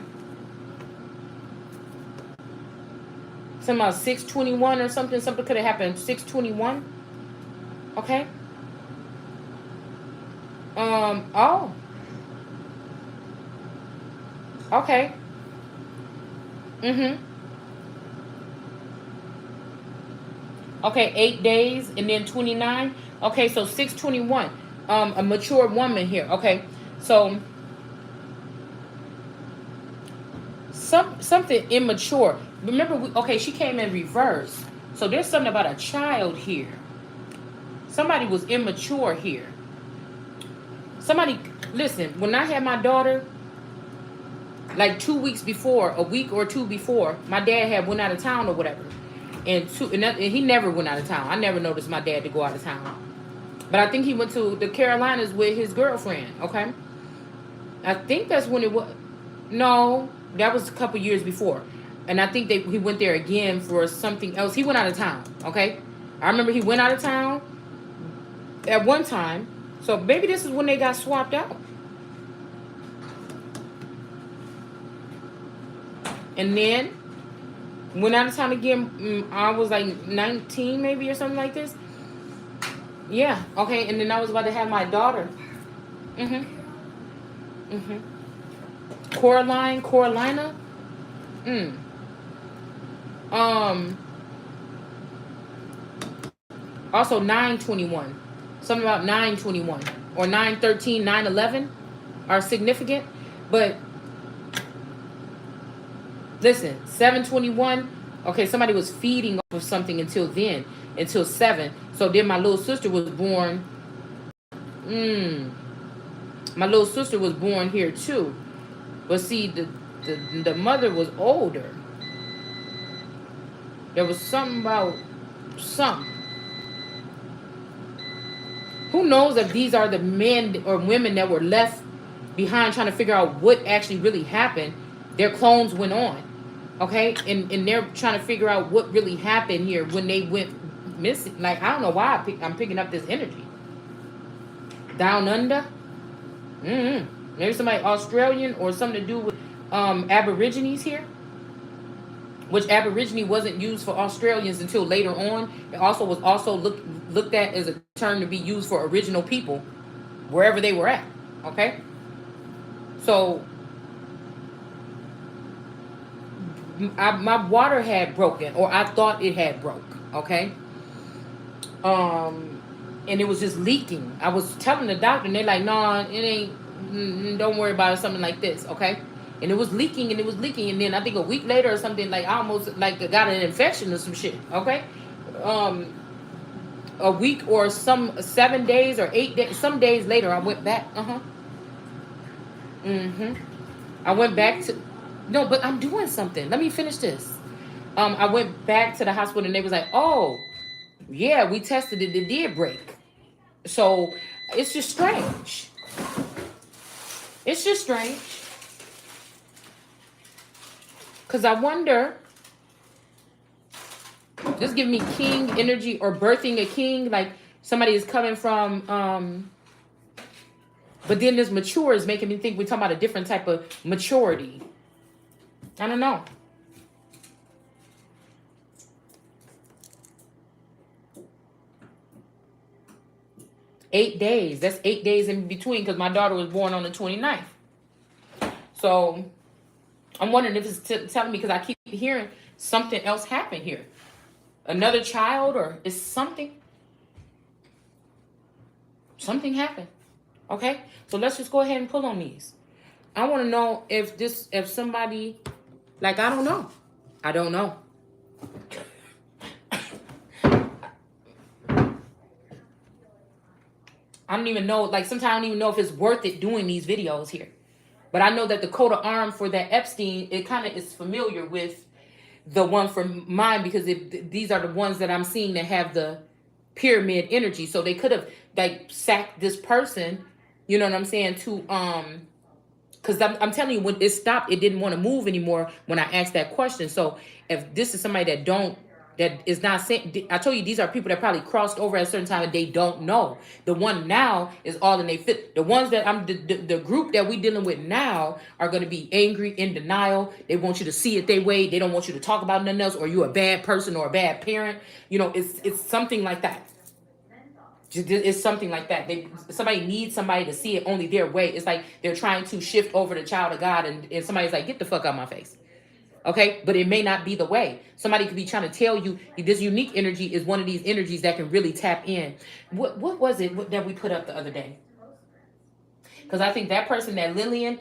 Something about 621 or something. Something could have happened 621. Okay. Oh. Okay. Okay, 8 days and then 29. Okay, so 621. A mature woman here. Okay. So something immature. Remember, okay, she came in reverse. So there's something about a child here. Somebody was immature here. Somebody, listen, when I had my daughter, like 2 weeks before, a week or two before, my dad had went out of town or whatever. And he never went out of town. I never noticed my dad to go out of town. But I think he went to the Carolinas with his girlfriend, okay? I think that's when it was. No, that was a couple years before. And I think he went there again for something else. He went out of town, okay? I remember he went out of town at one time. So maybe this is when they got swapped out. And then went out of town again. I was like 19 maybe or something like this. Yeah, okay. And then I was about to have my daughter. Coralina. Also 921. Something about 921 or 913, 911 are significant. But listen, 721. Okay, somebody was feeding off of something until then, until 7. So then my little sister was born. My little sister was born here too. But see, the mother was older. There was something about something. Who knows if these are the men or women that were left behind trying to figure out what actually really happened. Their clones went on. Okay? And they're trying to figure out what really happened here when they went missing. Like, I don't know why I'm picking up this energy. Down under? Maybe somebody Australian or something to do with Aborigines here. Which Aborigine wasn't used for Australians until later on. It also was looked at as a term to be used for original people, wherever they were at. Okay? So, my water had broken, or I thought it had broke. Okay? And it was just leaking. I was telling the doctor, and they're like, "No, it ain't. Don't worry about it. Something like this." Okay? And it was leaking, and it was leaking, and then I think a week later or something, like I almost like got an infection or some shit. Okay, a week or 7 days or 8 days, some days later, I went back. I went back to no, but I'm doing something. Let me finish this. I went back to the hospital, and they was like, "Oh, yeah, we tested it. It did break." So it's just strange. It's just strange. Because I wonder, just give me king energy or birthing a king, like somebody is coming from, but then this mature is making me think we're talking about a different type of maturity. I don't know. $8 days. That's 8 days in between because my daughter was born on the 29th. So I'm wondering if it's telling me, because I keep hearing something else happen here. Another child, or is something happened. Okay, so let's just go ahead and pull on these. I want to know if somebody, like, I don't know. I don't know. I don't even know, like, sometimes I don't even know if it's worth it doing these videos here. But I know that the coat of arms for that Epstein, it kind of is familiar with the one for mine, because these are the ones that I'm seeing that have the pyramid energy. So they could have, like, sacked this person, you know what I'm saying, to because I'm telling you, when it stopped, it didn't want to move anymore when I asked that question. So if this is somebody that is not saying, I told you, these are people that probably crossed over at a certain time and they don't know. The one now is all in they fit. The ones that the group that we dealing with now are going to be angry, in denial. They want you to see it their way. They don't want you to talk about nothing else, or you a bad person or a bad parent. You know, it's something like that. It's something like that. Somebody needs somebody to see it only their way. It's like they're trying to shift over the child of God, and somebody's like, get the fuck out of my face. Okay, but it may not be the way. Somebody could be trying to tell you this unique energy is one of these energies that can really tap in. What was it that we put up the other day? Because I think that person, that Lillian,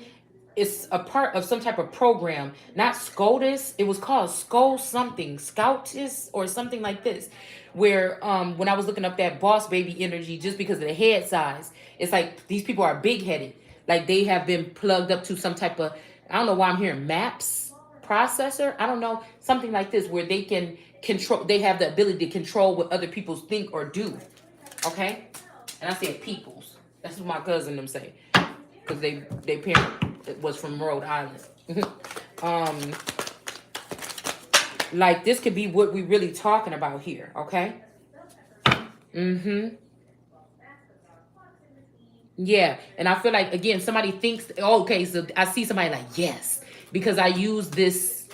is a part of some type of program, not SCOTUS. It was called Scoutis or something like this, where when I was looking up that boss baby energy, just because of the head size, it's like these people are big headed, like they have been plugged up to some type of, I don't know why I'm hearing MAPS processor, I don't know, something like this, where they can control, they have the ability to control what other people think or do. Okay, and I said peoples. That's what my cousin them say, because they parent was from Rhode Island. Like, this could be what we really talking about here. Okay. Yeah, and I feel like, again, somebody thinks, oh, okay, so I see somebody like, yes, because I use this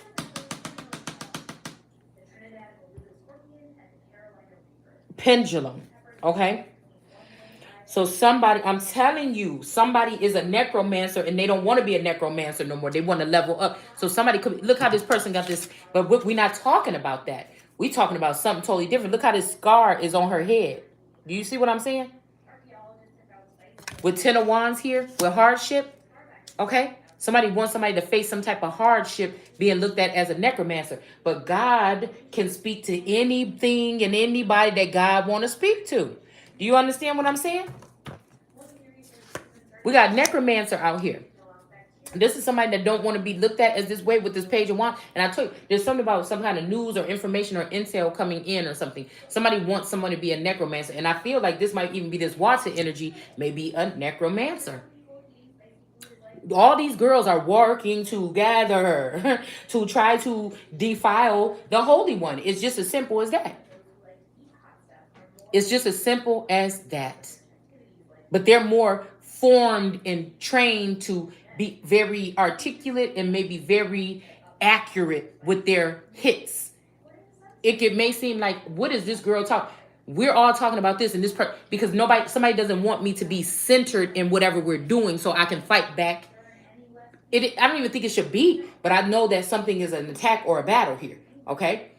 pendulum. Okay. So somebody, I'm telling you, somebody is a necromancer and they don't want to be a necromancer no more. They want to level up. So somebody could, look how this person got this, but we're not talking about that. We're talking about something totally different. Look how this scar is on her head. Do you see what I'm saying? With 10 of Wands here, with hardship, okay? Somebody wants somebody to face some type of hardship being looked at as a necromancer. But God can speak to anything and anybody that God want to speak to. Do you understand what I'm saying? We got necromancer out here. This is somebody that don't want to be looked at as this way with this page of wands. And I told you, there's something about some kind of news or information or intel coming in or something. Somebody wants someone to be a necromancer. And I feel like this might even be this Watson energy, maybe a necromancer. All these girls are working together to try to defile the Holy One. It's just as simple as that. It's just as simple as that. But they're more formed and trained to be very articulate and maybe very accurate with their hits. It may seem like, what is this girl talk? We're all talking about this and this because somebody doesn't want me to be centered in whatever we're doing, so I can fight back. I don't even think it should be, but I know that something is an attack or a battle here. Okay,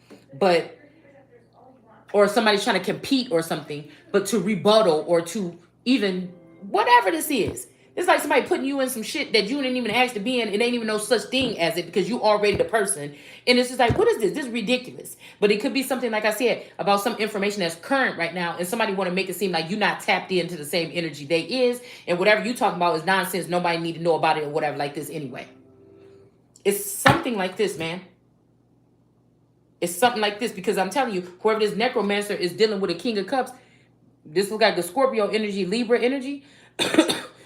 or somebody's trying to compete or something, but to rebuttal or to even whatever this is. It's like somebody putting you in some shit that you didn't even ask to be in. It ain't even no such thing as it, because you already the person. And it's just like, what is this? This is ridiculous. But it could be something, like I said, about some information that's current right now, and somebody want to make it seem like you're not tapped into the same energy they is, and whatever you talking about is nonsense. Nobody need to know about it or whatever like this anyway. It's something like this, man. It's something like this, because I'm telling you, whoever this necromancer is dealing with a King of Cups, this looks like the Scorpio energy, Libra energy.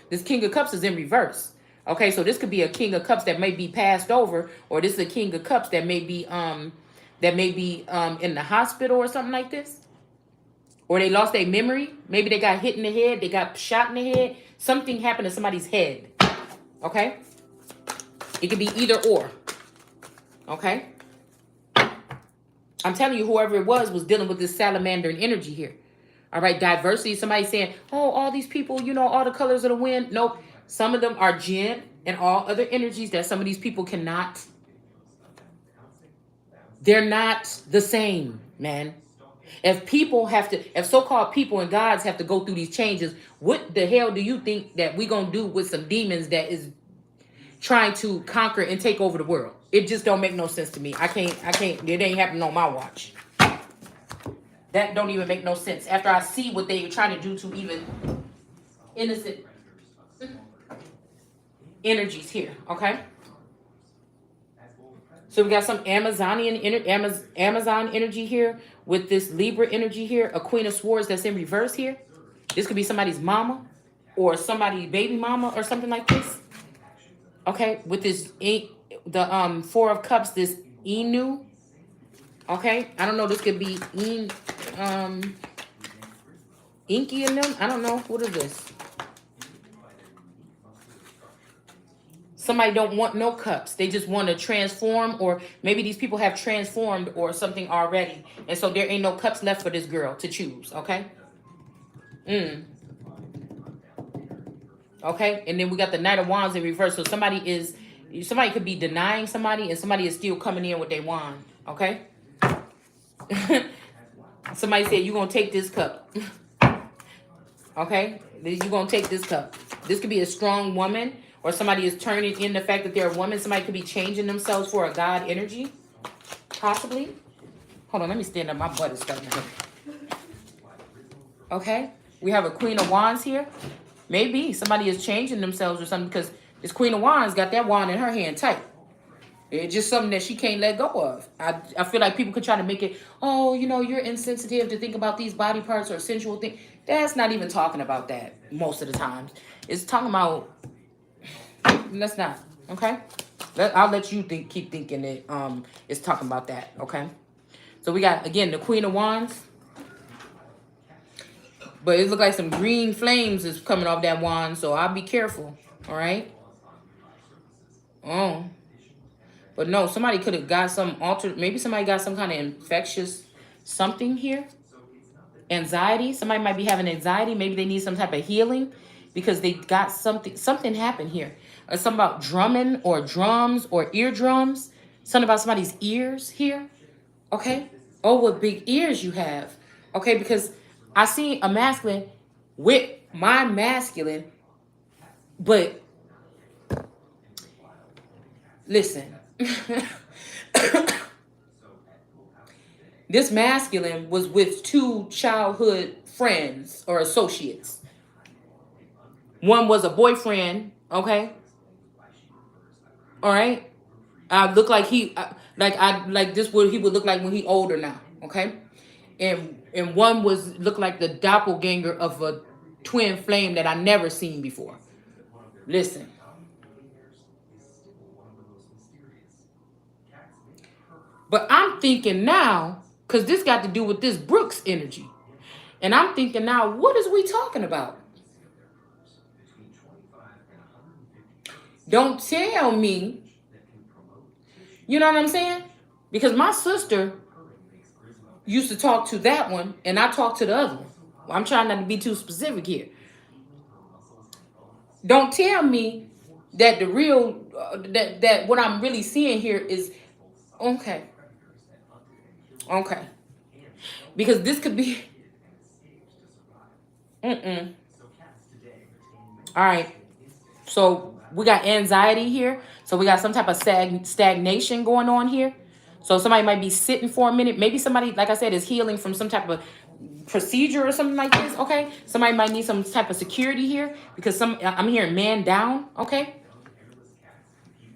This King of Cups is in reverse. Okay, so this could be a King of Cups that may be passed over, or this is a King of Cups that may be in the hospital or something like this. Or they lost their memory. Maybe they got hit in the head, they got shot in the head. Something happened to somebody's head. Okay? It could be either or. Okay? I'm telling you, whoever it was dealing with this salamander energy here. All right, diversity. Somebody saying, oh, all these people, you know, all the colors of the wind. Nope. Some of them are jinn and all other energies that some of these people cannot. They're not the same, man. If so-called people and gods have to go through these changes, what the hell do you think that we going to do with some demons that is trying to conquer and take over the world. It just don't make no sense to me. I can't, it ain't happening on my watch. That don't even make no sense. After I see what they were trying to do to even innocent energies here, okay? So we got some Amazon energy here with this Libra energy here, a Queen of Swords that's in reverse here. This could be somebody's mama or somebody's baby mama or something like this. Okay, with this the Four of Cups, this Inu. Okay, I don't know. This could be Inky in them. I don't know. What is this? Somebody don't want no cups. They just want to transform, or maybe these people have transformed or something already. And so there ain't no cups left for this girl to choose, okay? Okay, and then we got the Knight of Wands in reverse. So somebody could be denying somebody, and somebody is still coming in with their wand, okay? Somebody said, you're going to take this cup. Okay? You're going to take this cup. This could be a strong woman, or somebody is turning in the fact that they're a woman. Somebody could be changing themselves for a God energy, possibly. Hold on, let me stand up. My butt is starting to hurt. Okay? We have a Queen of Wands here. Maybe somebody is changing themselves or something, because this Queen of Wands got that wand in her hand tight. It's just something that she can't let go of. I feel like people could try to make it, oh, you know, you're insensitive to think about these body parts or sensual things. That's not even talking about that most of the times. It's talking about, let's not, okay? I'll let you keep thinking that it's talking about that, okay? So we got, again, the Queen of Wands. But it looks like some green flames is coming off that wand, so I'll be careful, all right? Oh. But no, somebody could have got some altered, maybe somebody got some kind of infectious something here. Anxiety. Somebody might be having anxiety. Maybe they need some type of healing because they got something happened here. Or something about drumming or drums or eardrums. Something about somebody's ears here. Okay. Oh, what big ears you have. Okay, because I see a masculine with my masculine, but listen. This masculine was with two childhood friends or associates. One was a boyfriend, okay? All right? I look like this what he would look like when he older now, okay? And one looked like the doppelganger of a twin flame that I never seen before. Listen. But I'm thinking now, because this got to do with this Brooks energy. And I'm thinking now, what is we talking about? Don't tell me. You know what I'm saying? Because my sister used to talk to that one, and I talked to the other one. Well, I'm trying not to be too specific here. Don't tell me that the real, that what I'm really seeing here is, okay. Okay. Because this could be, all right. So we got anxiety here. So we got some type of stagnation going on here. So somebody might be sitting for a minute. Maybe somebody, like I said, is healing from some type of procedure or something like this. Okay. Somebody might need some type of security here because I'm hearing man down. Okay.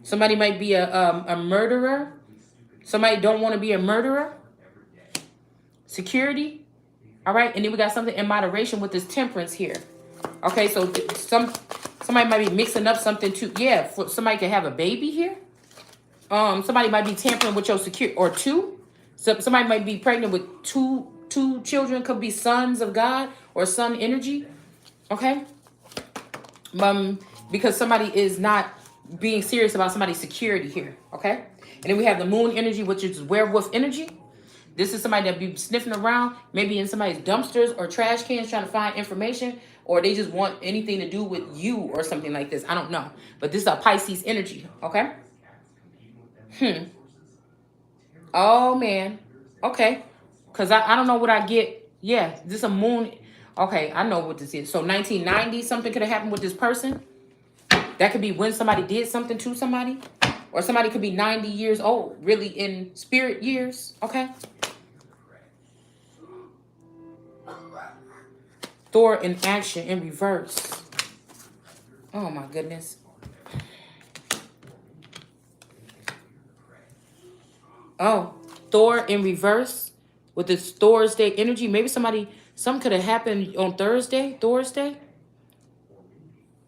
Somebody might be a murderer. Somebody don't want to be a murderer. Security. All right. And then we got something in moderation with this temperance here. Okay. So somebody might be mixing up something too. Yeah. Somebody could have a baby here. Somebody might be tampering with your security or two. So somebody might be pregnant with two children. Could be sons of God or son energy. Okay. Because somebody is not being serious about somebody's security here. Okay. And then we have the moon energy, which is werewolf energy. This is somebody that be sniffing around, maybe in somebody's dumpsters or trash cans trying to find information, or they just want anything to do with you or something like this. I don't know. But this is a Pisces energy, okay? Oh, man. Okay. Because I don't know what I get. Yeah, this is a moon. Okay, I know what this is. So 1990, something could have happened with this person. That could be when somebody did something to somebody. Or somebody could be 90 years old, really in spirit years, okay? Thor in action in reverse. Oh my goodness. Oh, Thor in reverse with this Thursday energy. Maybe something could have happened on Thursday.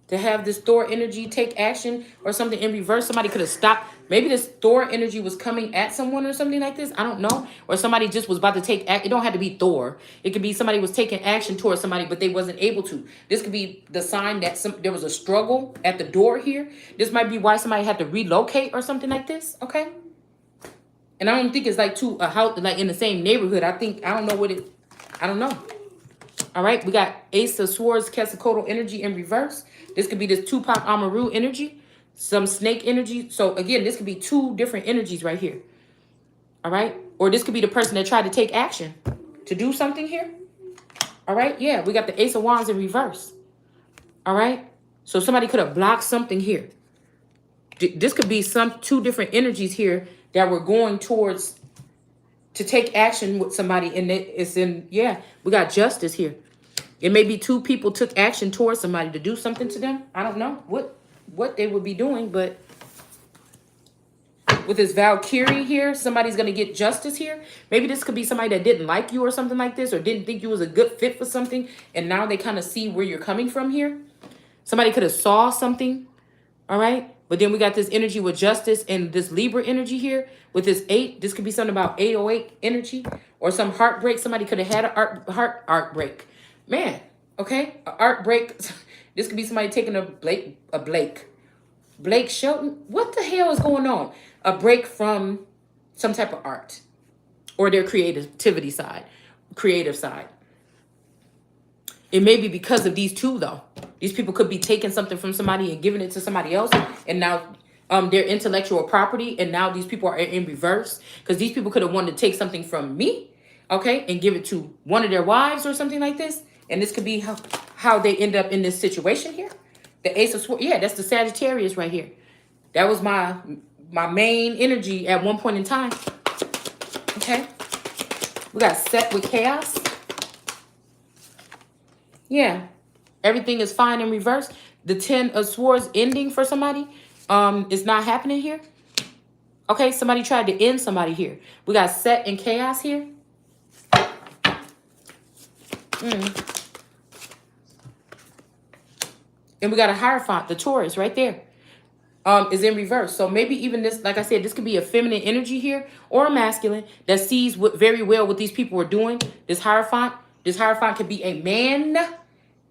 To have this Thor energy take action or something in reverse. Somebody could have stopped. Maybe this Thor energy was coming at someone or something like this. I don't know. Or somebody just was about to take act. It don't have to be Thor. It could be somebody was taking action towards somebody, but they wasn't able to. This could be the sign that there was a struggle at the door here. This might be why somebody had to relocate or something like this. Okay. And I don't think it's like to a house, like in the same neighborhood. I don't know. All right, we got Ace of Swords, Quetzalcoatl energy in reverse. This could be this Tupac Amaru energy, some snake energy. So again, this could be two different energies right here. All right, or this could be the person that tried to take action to do something here. All right, yeah, we got the Ace of Wands in reverse. All right, so somebody could have blocked something here. This could be two different energies here that were going towards to take action with somebody, and it's in, yeah, we got Justice here. It may be two people took action towards somebody to do something to them. I don't know what they would be doing, but with this Valkyrie here, somebody's going to get justice here. Maybe this could be somebody that didn't like you or something like this, or didn't think you was a good fit for something, and now they kind of see where you're coming from here. Somebody could have saw something, all right? But then we got this energy with Justice and this Libra energy here with this 8. This could be something about 808 energy or some heartbreak. Somebody could have had a heart break. Man, okay? A art break. This could be somebody taking a Blake Shelton. What the hell is going on? A break from some type of art or their creative side. It may be because of these two, though. These people could be taking something from somebody and giving it to somebody else. And now their intellectual property. And now these people are in reverse. Because these people could have wanted to take something from me, okay, and give it to one of their wives or something like this. And this could be how they end up in this situation here. The Ace of Swords. Yeah, that's the Sagittarius right here. That was my main energy at one point in time. Okay. We got Set with Chaos. Yeah. Everything is fine in reverse. The 10 of Swords ending for somebody is not happening here. Okay, somebody tried to end somebody here. We got Set and Chaos here. And we got a Hierophant, the Taurus, right there. Is in reverse. So maybe even this, like I said, this could be a feminine energy here or a masculine that sees very well what these people are doing. This Hierophant could be a man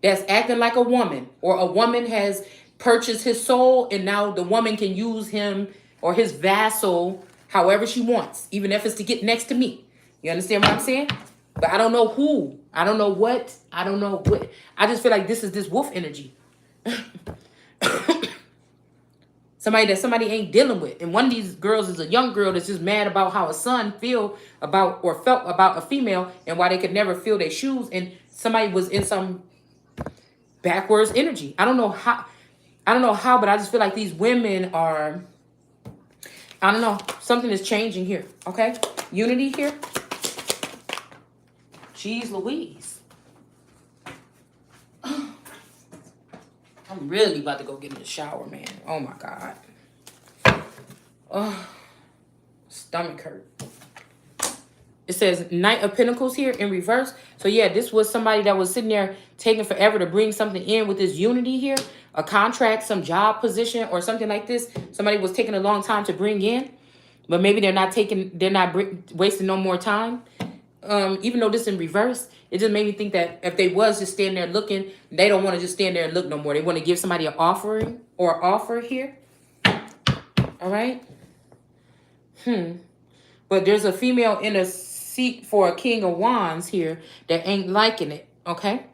that's acting like a woman, or a woman has purchased his soul and now the woman can use him or his vassal however she wants, even if it's to get next to me. You understand what I'm saying? But I don't know who. I don't know what. I just feel like this is this wolf energy. Somebody ain't dealing with. And one of these girls is a young girl that's just mad about how a son felt about a female and why they could never feel their shoes. And somebody was in some backwards energy. I don't know how, but I just feel like these women are, I don't know, something is changing here. Okay? Unity here. Jeez Louise. I'm really about to go get in the shower, man. Oh my God. Oh, stomach hurt. It says Knight of Pentacles here in reverse. So yeah, this was somebody that was sitting there taking forever to bring something in with this unity here. A contract, some job position or something like this. Somebody was taking a long time to bring in. But maybe they're not wasting no more time. Even though this is in reverse, it just made me think that if they was just standing there looking, they don't want to just stand there and look no more. They want to give somebody an offering or offer here. All right. But there's a female in a seat for a King of Wands here that ain't liking it. Okay.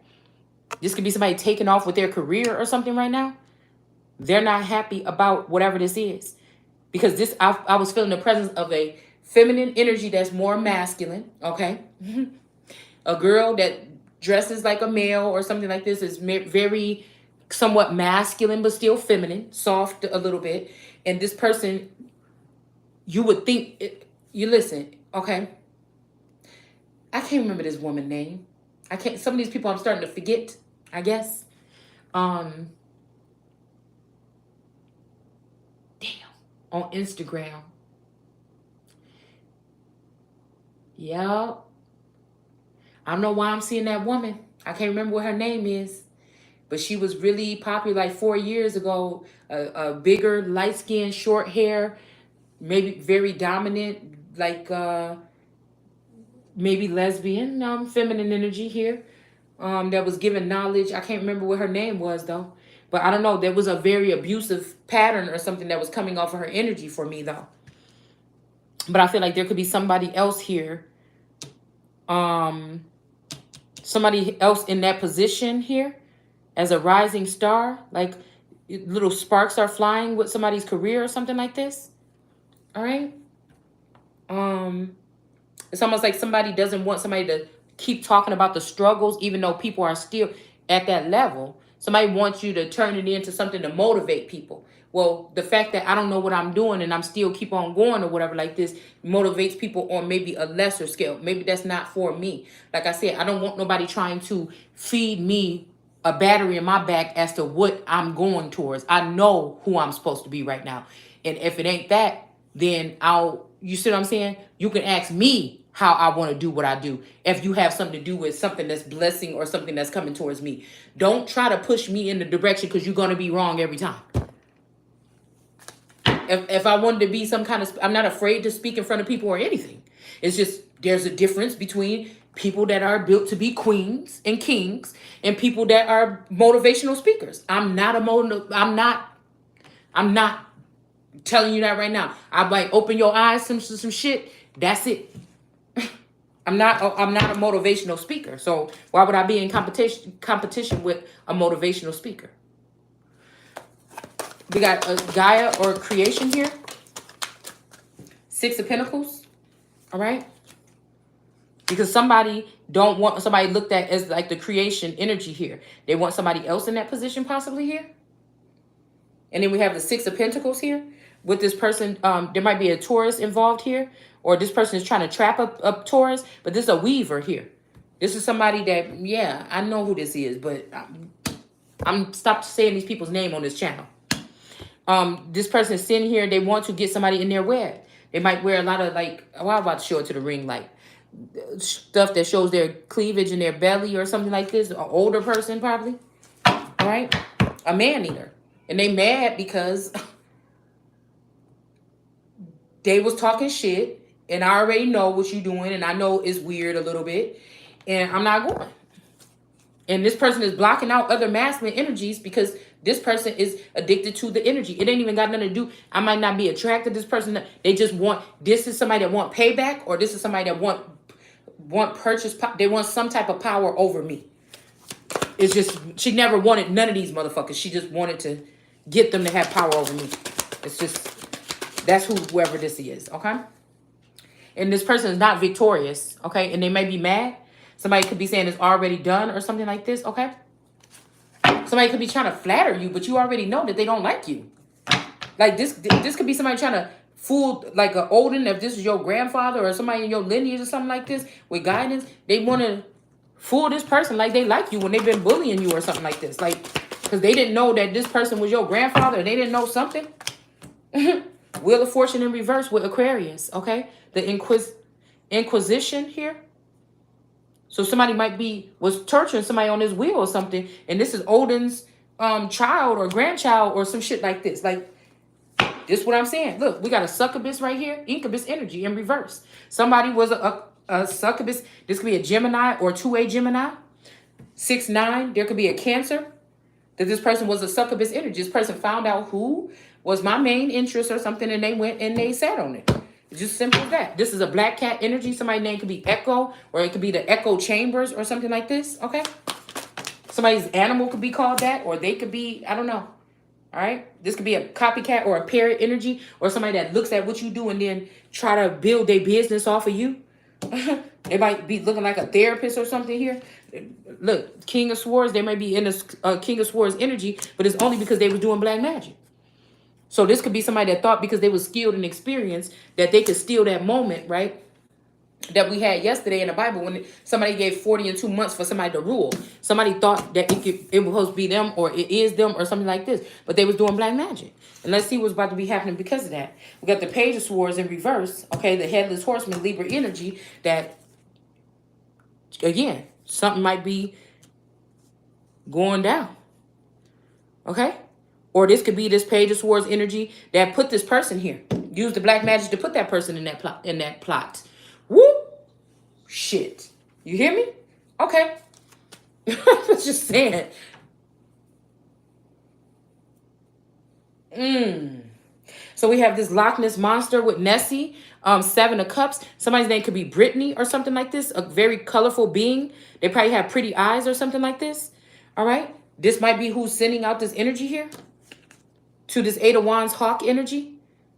This could be somebody taking off with their career or something right now. They're not happy about whatever this is. Because this, I was feeling the presence of a feminine energy that's more masculine, okay? A girl that dresses like a male or something like this is very somewhat masculine, but still feminine, soft a little bit. And this person, you would think, you listen, okay? I can't remember this woman's name. I can't, some of these people I'm starting to forget, I guess. Damn, on Instagram. Yeah. I don't know why I'm seeing that woman. I can't remember what her name is. But she was really popular like 4 years ago. A bigger, light-skinned, short hair, maybe very dominant, like maybe lesbian, feminine energy here. That was given knowledge. I can't remember what her name was though. But I don't know. There was a very abusive pattern or something that was coming off of her energy for me though. But I feel like there could be somebody else here. Somebody else in that position here as a rising star. Like little sparks are flying with somebody's career or something like this. All right. It's almost like somebody doesn't want somebody to keep talking about the struggles, even though people are still at that level. Somebody wants you to turn it into something to motivate people. Well, the fact that I don't know what I'm doing and I'm still keep on going or whatever like this motivates people on maybe a lesser scale. Maybe that's not for me. Like I said, I don't want nobody trying to feed me a battery in my back as to what I'm going towards. I know who I'm supposed to be right now. And if it ain't that, then you see what I'm saying? You can ask me how I want to do what I do. If you have something to do with something that's blessing or something that's coming towards me. Don't try to push me in the direction because you're going to be wrong every time. If I wanted to be some kind of, I'm not afraid to speak in front of people or anything. It's just, there's a difference between people that are built to be queens and kings and people that are motivational speakers. I'm not telling you that right now. I might open your eyes some shit. That's it. I'm not a motivational speaker. So why would I be in competition with a motivational speaker? We got a Gaia or creation here. 6 of Pentacles. All right. Because somebody don't want somebody looked at as like the creation energy here. They want somebody else in that position possibly here. And then we have the 6 of Pentacles here. With this person, there might be a Taurus involved here. Or this person is trying to trap up Taurus. But this is a weaver here. This is somebody that, yeah, I know who this is. But I'm stopped saying these people's name on this channel. This person is sitting here. They want to get somebody in their web. They might wear a lot of like, well, I'm about to show it to the ring light. Stuff that shows their cleavage and their belly or something like this. An older person probably. All right. A man eater. And they mad because they was talking shit. And I already know what you're doing. And I know it's weird a little bit. And I'm not going. And this person is blocking out other masculine energies because this person is addicted to the energy. It ain't even got nothing to do. I might not be attracted to this person. They just want, this is somebody that want payback, or this is somebody that want purchase. They want some type of power over me. It's just, she never wanted none of these motherfuckers. She just wanted to get them to have power over me. It's just, that's whoever this is, okay? And this person is not victorious, okay? And they may be mad. Somebody could be saying it's already done or something like this, okay? Somebody could be trying to flatter you, but you already know that they don't like you. Like this could be somebody trying to fool, like a Odin, if this is your grandfather or somebody in your lineage or something like this with guidance. They want to fool this person like they like you when they've been bullying you or something like this. Like, because they didn't know that this person was your grandfather and they didn't know something. Wheel of Fortune in reverse with Aquarius, okay? The Inquisition here. So somebody was torturing somebody on this wheel or something. And this is Odin's child or grandchild or some shit like this. Like, this is what I'm saying. Look, we got a succubus right here. Incubus energy in reverse. Somebody was a succubus. This could be a Gemini or 2A Gemini. 6-9. There could be a Cancer. That this person was a succubus energy. This person found out who was my main interest or something. And they went and they sat on it. It's just simple as that. This is a Black Cat energy. Somebody's name could be Echo, or it could be the Echo Chambers or something like this, okay? Somebody's animal could be called that, or they could be, I don't know, all right? This could be a copycat or a parrot energy, or somebody that looks at what you do and then try to build their business off of you. They might be looking like a therapist or something here. Look, King of Swords, they might be in this King of Swords energy, but it's only because they was doing black magic. So this could be somebody that thought because they was skilled and experienced that they could steal that moment, right? That we had yesterday in the Bible when somebody gave 40 and 2 months for somebody to rule. Somebody thought that it was supposed to be them or it is them or something like this, but they was doing black magic. And let's see what's about to be happening because of that. We got the Page of Swords in reverse, okay, the Headless Horseman, Libra energy, that, again, something might be going down, okay? Or this could be this Page of Swords energy that put this person here. Use the black magic to put that person in that plot. Whoop! Shit. You hear me? Okay. Just saying. So we have this Loch Ness monster with Nessie, 7 of Cups. Somebody's name could be Brittany or something like this. A very colorful being. They probably have pretty eyes or something like this. All right. This might be who's sending out this energy here to this 8 of Wands Hawk energy.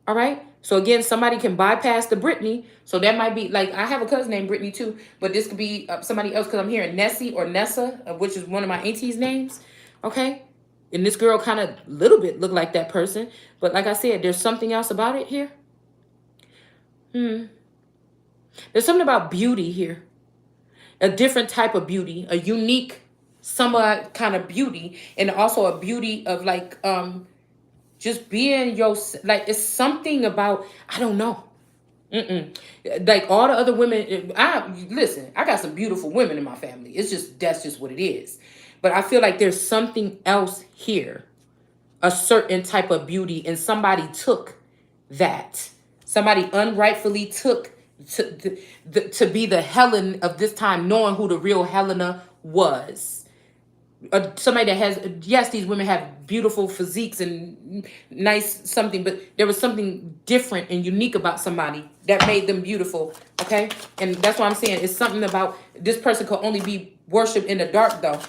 All right. So again, somebody can bypass the Brittany. So that might be like, I have a cousin named Brittany too, but this could be somebody else because I'm hearing Nessie or Nessa, which is one of my auntie's names. Okay. And this girl kind of little bit looked like that person. But like I said, there's something else about it here. There's something about beauty here. A different type of beauty, a unique, somewhat kind of beauty, and also a beauty of like, just being your, like, it's something about, I don't know. Like all the other women, listen, I got some beautiful women in my family. It's just, that's just what it is. But I feel like there's something else here. A certain type of beauty, and somebody took that. Somebody unrightfully took to be the Helen of this time, knowing who the real Helena was. Somebody that has, yes, these women have beautiful physiques and nice something, but there was something different and unique about somebody that made them beautiful, okay? And that's what I'm saying. It's something about this person could only be worshipped in the dark, though.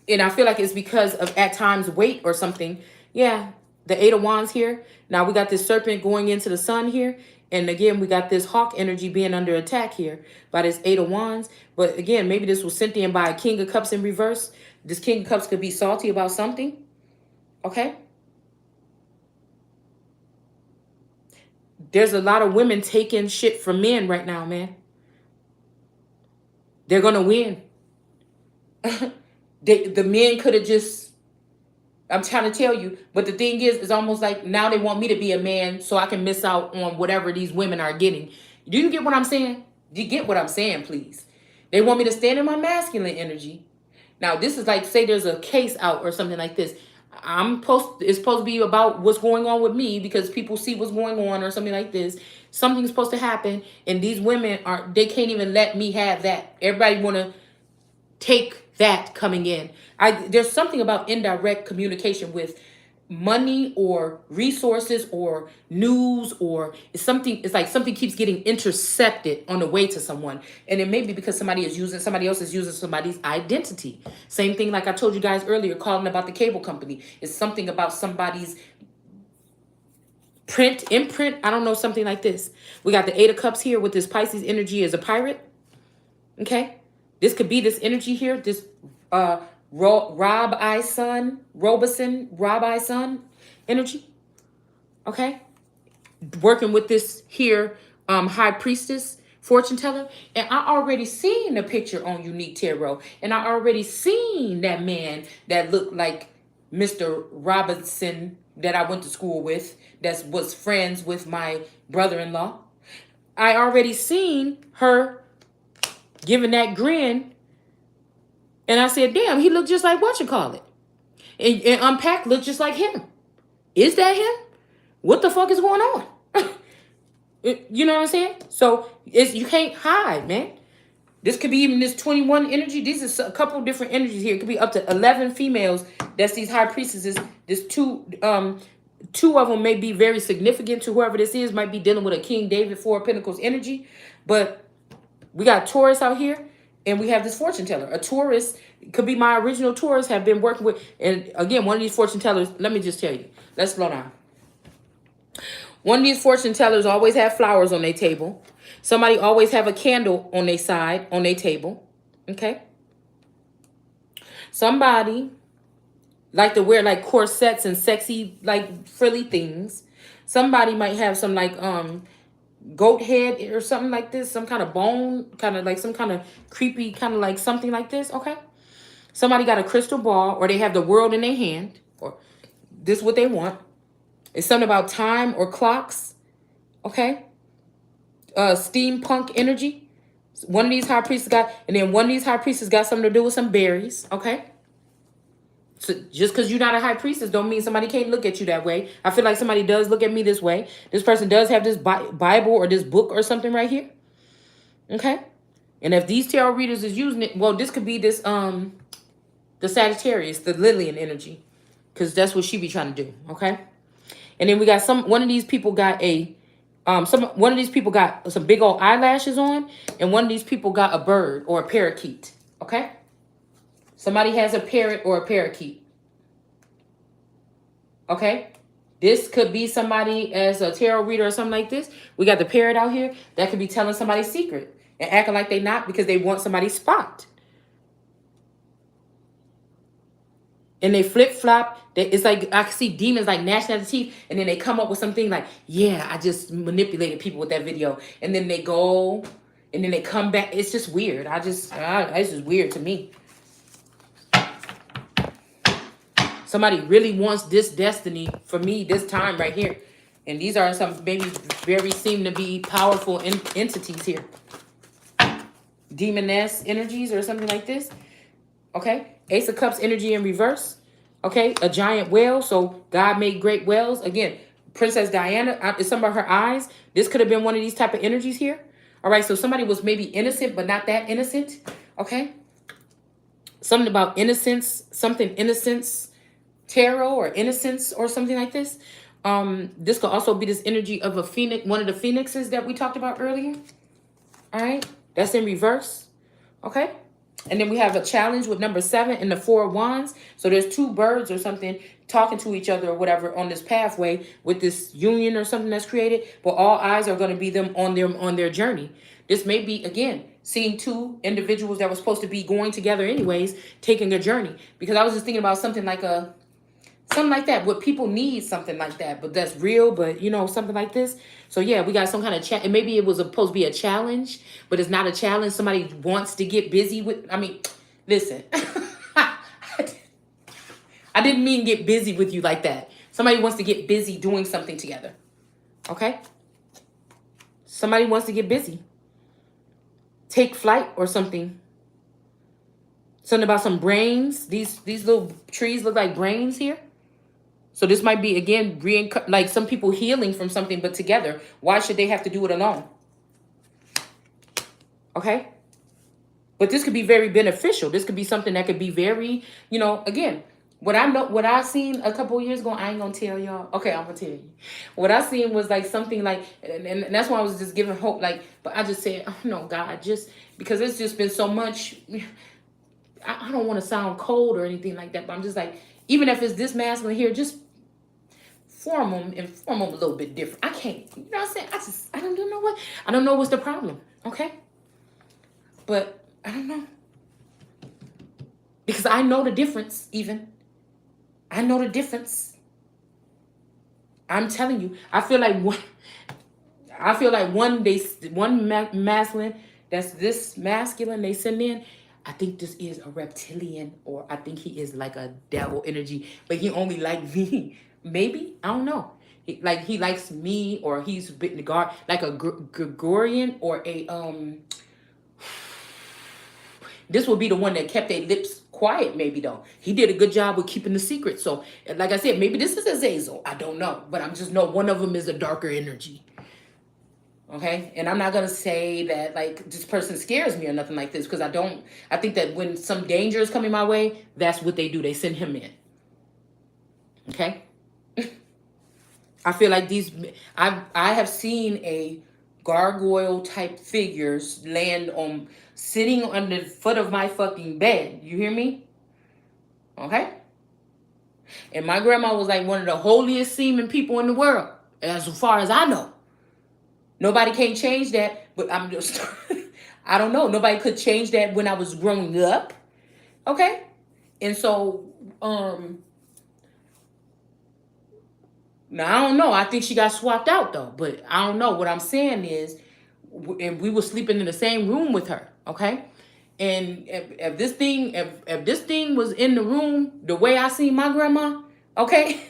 And I feel like it's because of, at times, weight or something. Yeah, the 8 of Wands here. Now we got this serpent going into the sun here. And again, we got this hawk energy being under attack here by this 8 of Wands. But again, maybe this was sent in by a King of Cups in reverse. This King of Cups could be salty about something. Okay? There's a lot of women taking shit from men right now, man. They're going to win. The men could have just, I'm trying to tell you, but the thing is, it's almost like now they want me to be a man so I can miss out on whatever these women are getting. Do you get what I'm saying? Do you get what I'm saying, please? They want me to stand in my masculine energy. Now, this is like, say there's a case out or something like this. It's supposed to be about what's going on with me because people see what's going on or something like this. Something's supposed to happen, and these women they can't even let me have that. Everybody want to take that coming in. There's something about indirect communication with money or resources or news, or it's like something keeps getting intercepted on the way to someone. And it may be because somebody else is using somebody's identity. Same thing like I told you guys earlier, calling about the cable company. It's something about somebody's imprint. I don't know, something like this. We got the 8 of Cups here with this Pisces energy as a pirate. Okay. This could be this energy here, this Rob I Son energy. Okay? Working with this here High Priestess fortune teller. And I already seen the picture on Unique Tarot. And I already seen that man that looked like Mr. Robinson that I went to school with, that was friends with my brother-in-law. I already seen her giving that grin, and I said, damn, he looked just like whatchamacallit. And Unpacked looked just like him. Is that him? What the fuck is going on? You know what I'm saying? So you can't hide, man. This could be even this 21 energy. These are a couple different energies here. It could be up to 11 females. That's these high priestesses. This two of them may be very significant to whoever this is. Might be dealing with a King David 4 of Pentacles energy. But we got Taurus out here, and we have this fortune teller. A Taurus could be my original Taurus have been working with. And again, one of these fortune tellers, let me just tell you. Let's slow down. One of these fortune tellers always have flowers on their table. Somebody always have a candle on their side, on their table. Okay. Somebody like to wear like corsets and sexy like frilly things. Somebody might have some like goat head or something like this, some kind of bone, kind of like some kind of creepy, kind of like something like this. Okay. Somebody got a crystal ball, or they have the world in their hand, or this is what they want. It's something about time or clocks. Okay. Steampunk energy. One of these high priests got, and then one of these high priests got something to do with some berries. Okay. So just because you're not a high priestess don't mean somebody can't look at you that way. I feel like somebody does look at me this way. This person does have this Bible or this book or something right here. Okay. And if these tarot readers is using it, well, this could be this the Sagittarius, the Lillian energy, because that's what she be trying to do. Okay. And then we got one of these people got one of these people got some big old eyelashes on, and one of these people got a bird or a parakeet. Okay. Somebody has a parrot or a parakeet. Okay. This could be somebody as a tarot reader or something like this. We got the parrot out here that could be telling somebody's secret and acting like they not because they want somebody's spot. And they flip-flop. It's like I see demons like gnashing at the teeth, and then they come up with something like, yeah, I just manipulated people with that video. And then they go, and then they come back. It's just weird. It's just weird to me. Somebody really wants this destiny for me this time right here. And these are some maybe very seem to be powerful entities here. Demoness energies or something like this. Okay. Ace of Cups energy in reverse. Okay. A giant whale. So God made great whales. Again, Princess Diana, some of her eyes. This could have been one of these type of energies here. All right. So somebody was maybe innocent, but not that innocent. Okay. Something about innocence, innocence, tarot or innocence or something like this. This could also be this energy of a phoenix, one of the phoenixes that we talked about earlier. All right. That's in reverse. Okay. And then we have a challenge with number 7 and the 4 of Wands. So there's 2 birds or something talking to each other or whatever on this pathway with this union or something that's created. But all eyes are going to be them on their journey. This may be, again, seeing 2 individuals that were supposed to be going together anyways, taking a journey. Because I was just thinking about something like that. What people need something like that, but that's real, but you know, something like this. So yeah, we got some kind of chat, and maybe it was supposed to be a challenge, but it's not a challenge. Somebody wants to get busy with, I mean, listen, I didn't mean get busy with you like that. Somebody wants to get busy doing something together. Okay. Somebody wants to get busy. Take flight or something. Something about some brains. These little trees look like brains here. So this might be, again, like some people healing from something, but together. Why should they have to do it alone? Okay? But this could be very beneficial. This could be something that could be very, you know, again, what I seen a couple of years ago, I ain't going to tell y'all. Okay, I'm going to tell you. What I seen was like something like, and that's why I was just giving hope, like, but I just said, oh, no, God, just, because it's just been so much, I don't want to sound cold or anything like that, but I'm just like, even if it's this masculine here, just form them a little bit different. I can't, you know what I'm saying? I don't know what, I don't know what's the problem, okay? But I don't know. Because I know the difference, even. I know the difference. I'm telling you, I feel like one masculine, that's this masculine they send in, I think this is a reptilian, or I think he is like a devil energy, but he only like me. Maybe, I don't know. He likes me, or he's bitten the guard, like a Gregorian or a This will be the one that kept their lips quiet, maybe, though. He did a good job with keeping the secret. So, like I said, maybe this is Azazel. I don't know. But I just know one of them is a darker energy. Okay? And I'm not going to say that, like, this person scares me or nothing like this, because I think that when some danger is coming my way, that's what they do. They send him in. Okay? I feel like I have seen a gargoyle type figures sitting on the foot of my fucking bed. You hear me? Okay? And my grandma was like one of the holiest seeming people in the world. as far as I know. Nobody can't change that, but I'm just, I don't know. Nobody could change that when I was growing up. Okay? And so, now I don't know. I think she got swapped out though, but I don't know. What I'm saying is, and we were sleeping in the same room with her. Okay? And if this thing, if this thing was in the room the way I see my grandma, okay,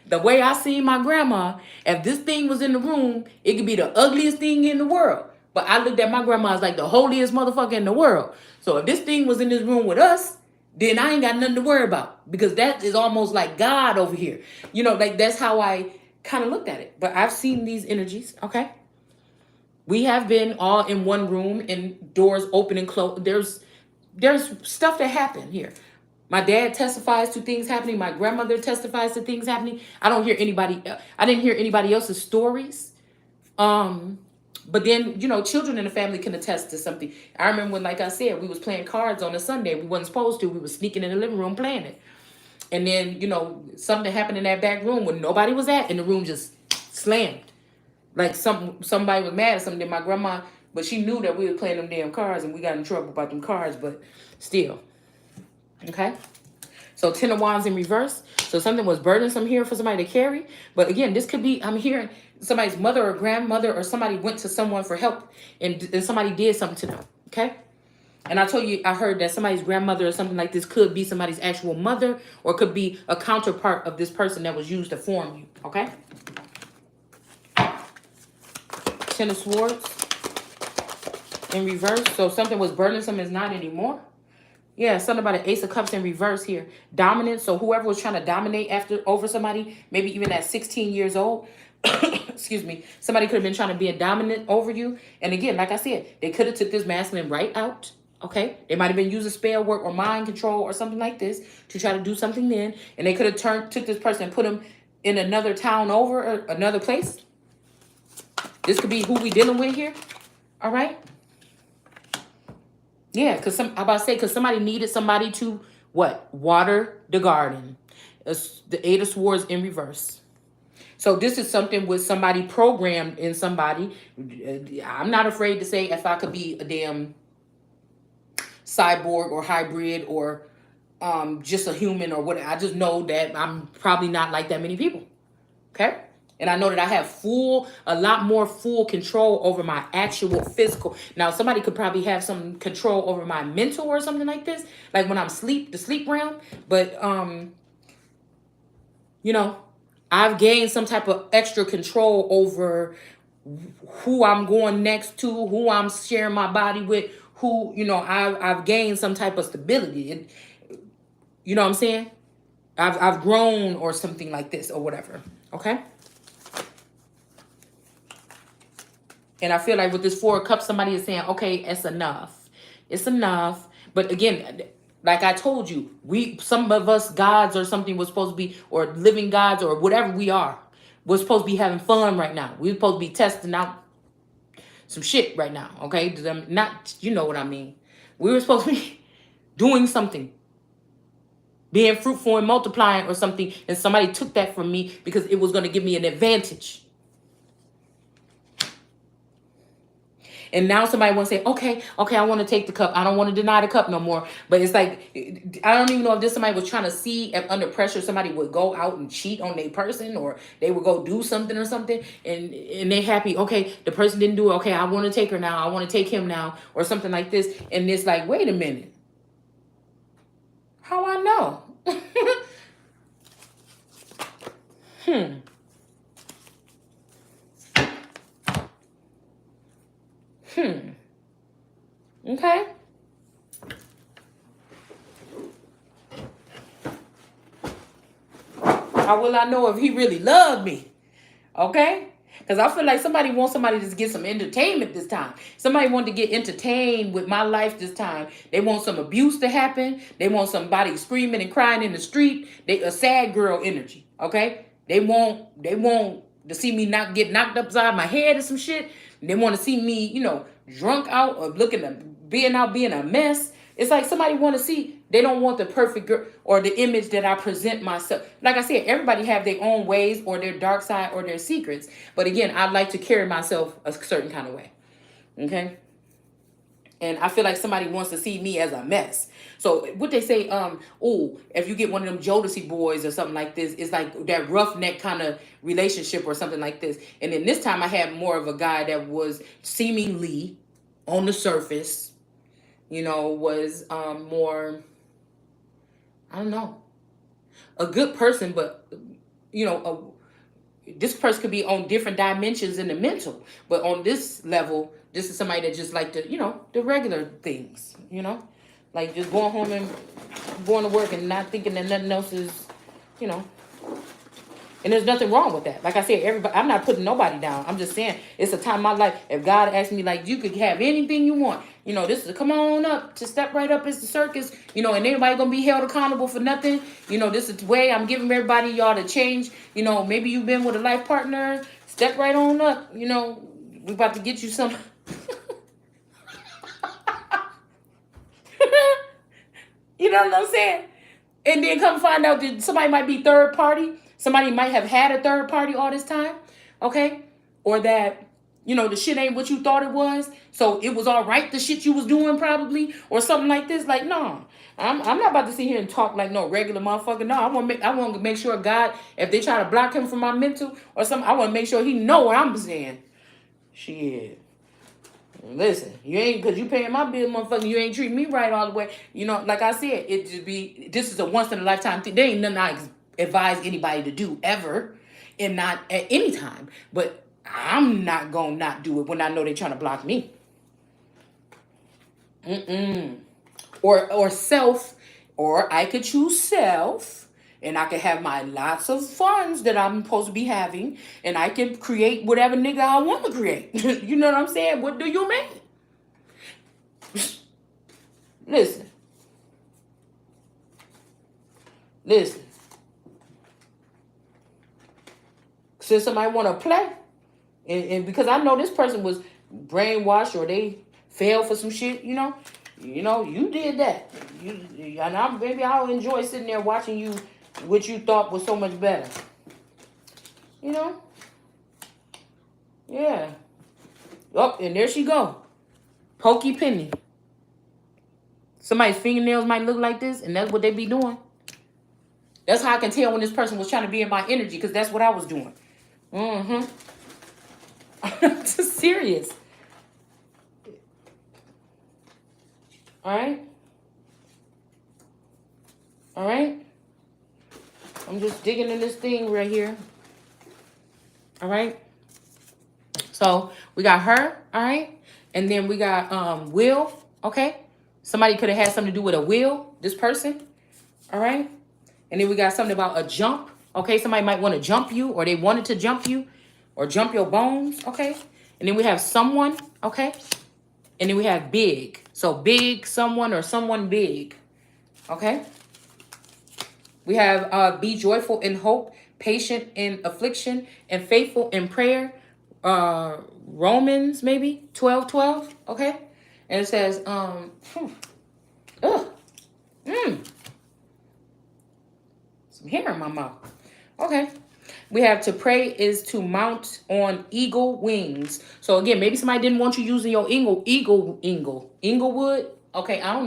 the way I seen my grandma, if this thing was in the room, it could be the ugliest thing in the world. But I looked at my grandma as like the holiest motherfucker in the world. So if this thing was in this room with us, then I ain't got nothing to worry about, because that is almost like God over here. You know, like that's how I kind of looked at it. But I've seen these energies, okay? We have been all in one room and doors open and closed. There's stuff that happened here. My dad testifies to things happening. My grandmother testifies to things happening. I don't hear anybody. I didn't hear anybody else's stories. But then, you know, children in the family can attest to something. I remember when, like I said, we was playing cards on a Sunday. We wasn't supposed to. We was sneaking in the living room playing it. And then, you know, something happened in that back room when nobody was at, and the room just slammed. Like somebody was mad at something. My grandma, but she knew that we were playing them damn cards, and we got in trouble about them cards. But still, okay. So 10 of Wands in reverse. So something was burdensome here for somebody to carry. But again, this could be, I'm hearing somebody's mother or grandmother, or somebody went to someone for help, and somebody did something to them. Okay. And I told you, I heard that somebody's grandmother or something like this could be somebody's actual mother, or could be a counterpart of this person that was used to form you. Okay. 10 of Swords in reverse. So something was burdensome is not anymore. Yeah, something about an Ace of Cups in reverse here. Dominance. So whoever was trying to dominate over somebody, maybe even at 16 years old, excuse me, somebody could have been trying to be a dominant over you. And again, like I said, they could have took this masculine right out. Okay, they might have been using spell work or mind control or something like this to try to do something then. And they could have took this person and put them in another town over, or another place. This could be who we dealing with here. All right. Yeah, because somebody needed somebody to what? Water the garden. It's the 8 of Swords in reverse. So this is something with somebody programmed in somebody. I'm not afraid to say if I could be a damn cyborg or hybrid, or just a human or what. I just know that I'm probably not like that many people. Okay. And I know that I have a lot more full control over my actual physical. Now, somebody could probably have some control over my mental or something like this, like when I'm the sleep realm. But, you know, I've gained some type of extra control over who I'm going next to, who I'm sharing my body with, who, you know, I've gained some type of stability. You know what I'm saying? I've grown or something like this or whatever. Okay. And I feel like with this 4 of Cups, somebody is saying, okay, it's enough. It's enough. But again, like I told you, some of us gods or something was supposed to be, or living gods or whatever we are, we're supposed to be having fun right now. We're supposed to be testing out some shit right now. Okay. Not, you know what I mean? We were supposed to be doing something, being fruitful and multiplying or something. And somebody took that from me because it was going to give me an advantage. And now somebody wants to say, okay, I want to take the cup. I don't want to deny the cup no more. But it's like, I don't even know if this somebody was trying to see if under pressure somebody would go out and cheat on their person, or they would go do something or something. And they happy, okay, the person didn't do it. Okay, I want to take her now. I want to take him now, or something like this. And it's like, wait a minute. How I know? Okay. How will I know if he really loved me? Okay? Because I feel like somebody wants somebody to get some entertainment this time. Somebody want to get entertained with my life this time. They want some abuse to happen. They want somebody screaming and crying in the street. A sad girl energy. Okay? They want to see me not get knocked upside my head or some shit. They want to see me, you know, drunk out or being a mess. It's like somebody want to see They don't want the perfect girl or the image that I present myself. Like I said, everybody have their own ways or their dark side or their secrets. But again, I like to carry myself a certain kind of way. Okay. And I feel like somebody wants to see me as a mess. So what they say, oh, if you get one of them Jodeci boys or something like this, it's like that roughneck kind of relationship or something like this. And then this time I had more of a guy that was seemingly on the surface, was more, I don't know, a good person, but this person could be on different dimensions in the mental, but on this level, this is somebody that just like the regular things, like just going home and going to work and not thinking that nothing else is, and there's nothing wrong with that. Like I said, everybody, I'm not putting nobody down. I'm just saying it's a time in my life. If God asked me, like, you could have anything you want, this is come on up to step right up. It's the circus, and everybody gonna be held accountable for nothing. This is the way I'm giving everybody y'all to change. Maybe you've been with a life partner. Step right on up. We about to get you some. You know what I'm saying? And then come find out that somebody might be third party. Somebody might have had a third party all this time, okay? Or that, the shit ain't what you thought it was. So it was all right, the shit you was doing probably, or something like this. Like, no, I'm not about to sit here and talk like no regular motherfucker. No, I want to make sure God, if they try to block him from my mental or something, I want to make sure he know what I'm saying. Shit. Listen, you ain't, because you paying my bill, motherfucker, you ain't treating me right all the way. Like I said, this is a once in a lifetime thing. There ain't nothing I advise anybody to do ever, and not at any time. But I'm not gonna not do it when I know they're trying to block me. Or self, or I could choose self. And I can have my lots of funds that I'm supposed to be having. And I can create whatever nigga I want to create. You know what I'm saying? What do you mean? Listen. Since somebody want to play. And because I know this person was brainwashed or they fell for some shit, you did that. And maybe I'll enjoy sitting there watching you, what you thought was so much better. Yeah. Oh, and there she go. Pokey Penny. Somebody's fingernails might look like this, and that's what they be doing. That's how I can tell when this person was trying to be in my energy, because that's what I was doing. I'm just serious. All right. I'm just digging in this thing right here. All right. So we got her. All right. And then we got Will. Okay. Somebody could have had something to do with a will, this person. All right. And then we got something about a jump. Okay. Somebody might want to jump you, or they wanted to jump you, or jump your bones. Okay. And then we have someone. Okay. And then we have big. So big, someone, or someone big. Okay. We have be joyful in hope, patient in affliction, and faithful in prayer. Romans maybe 12:12. Okay. And it says, some hair in my mouth. Okay. We have to pray is to mount on eagle wings. So again, maybe somebody didn't want you using your Inglewood. Okay, I don't know.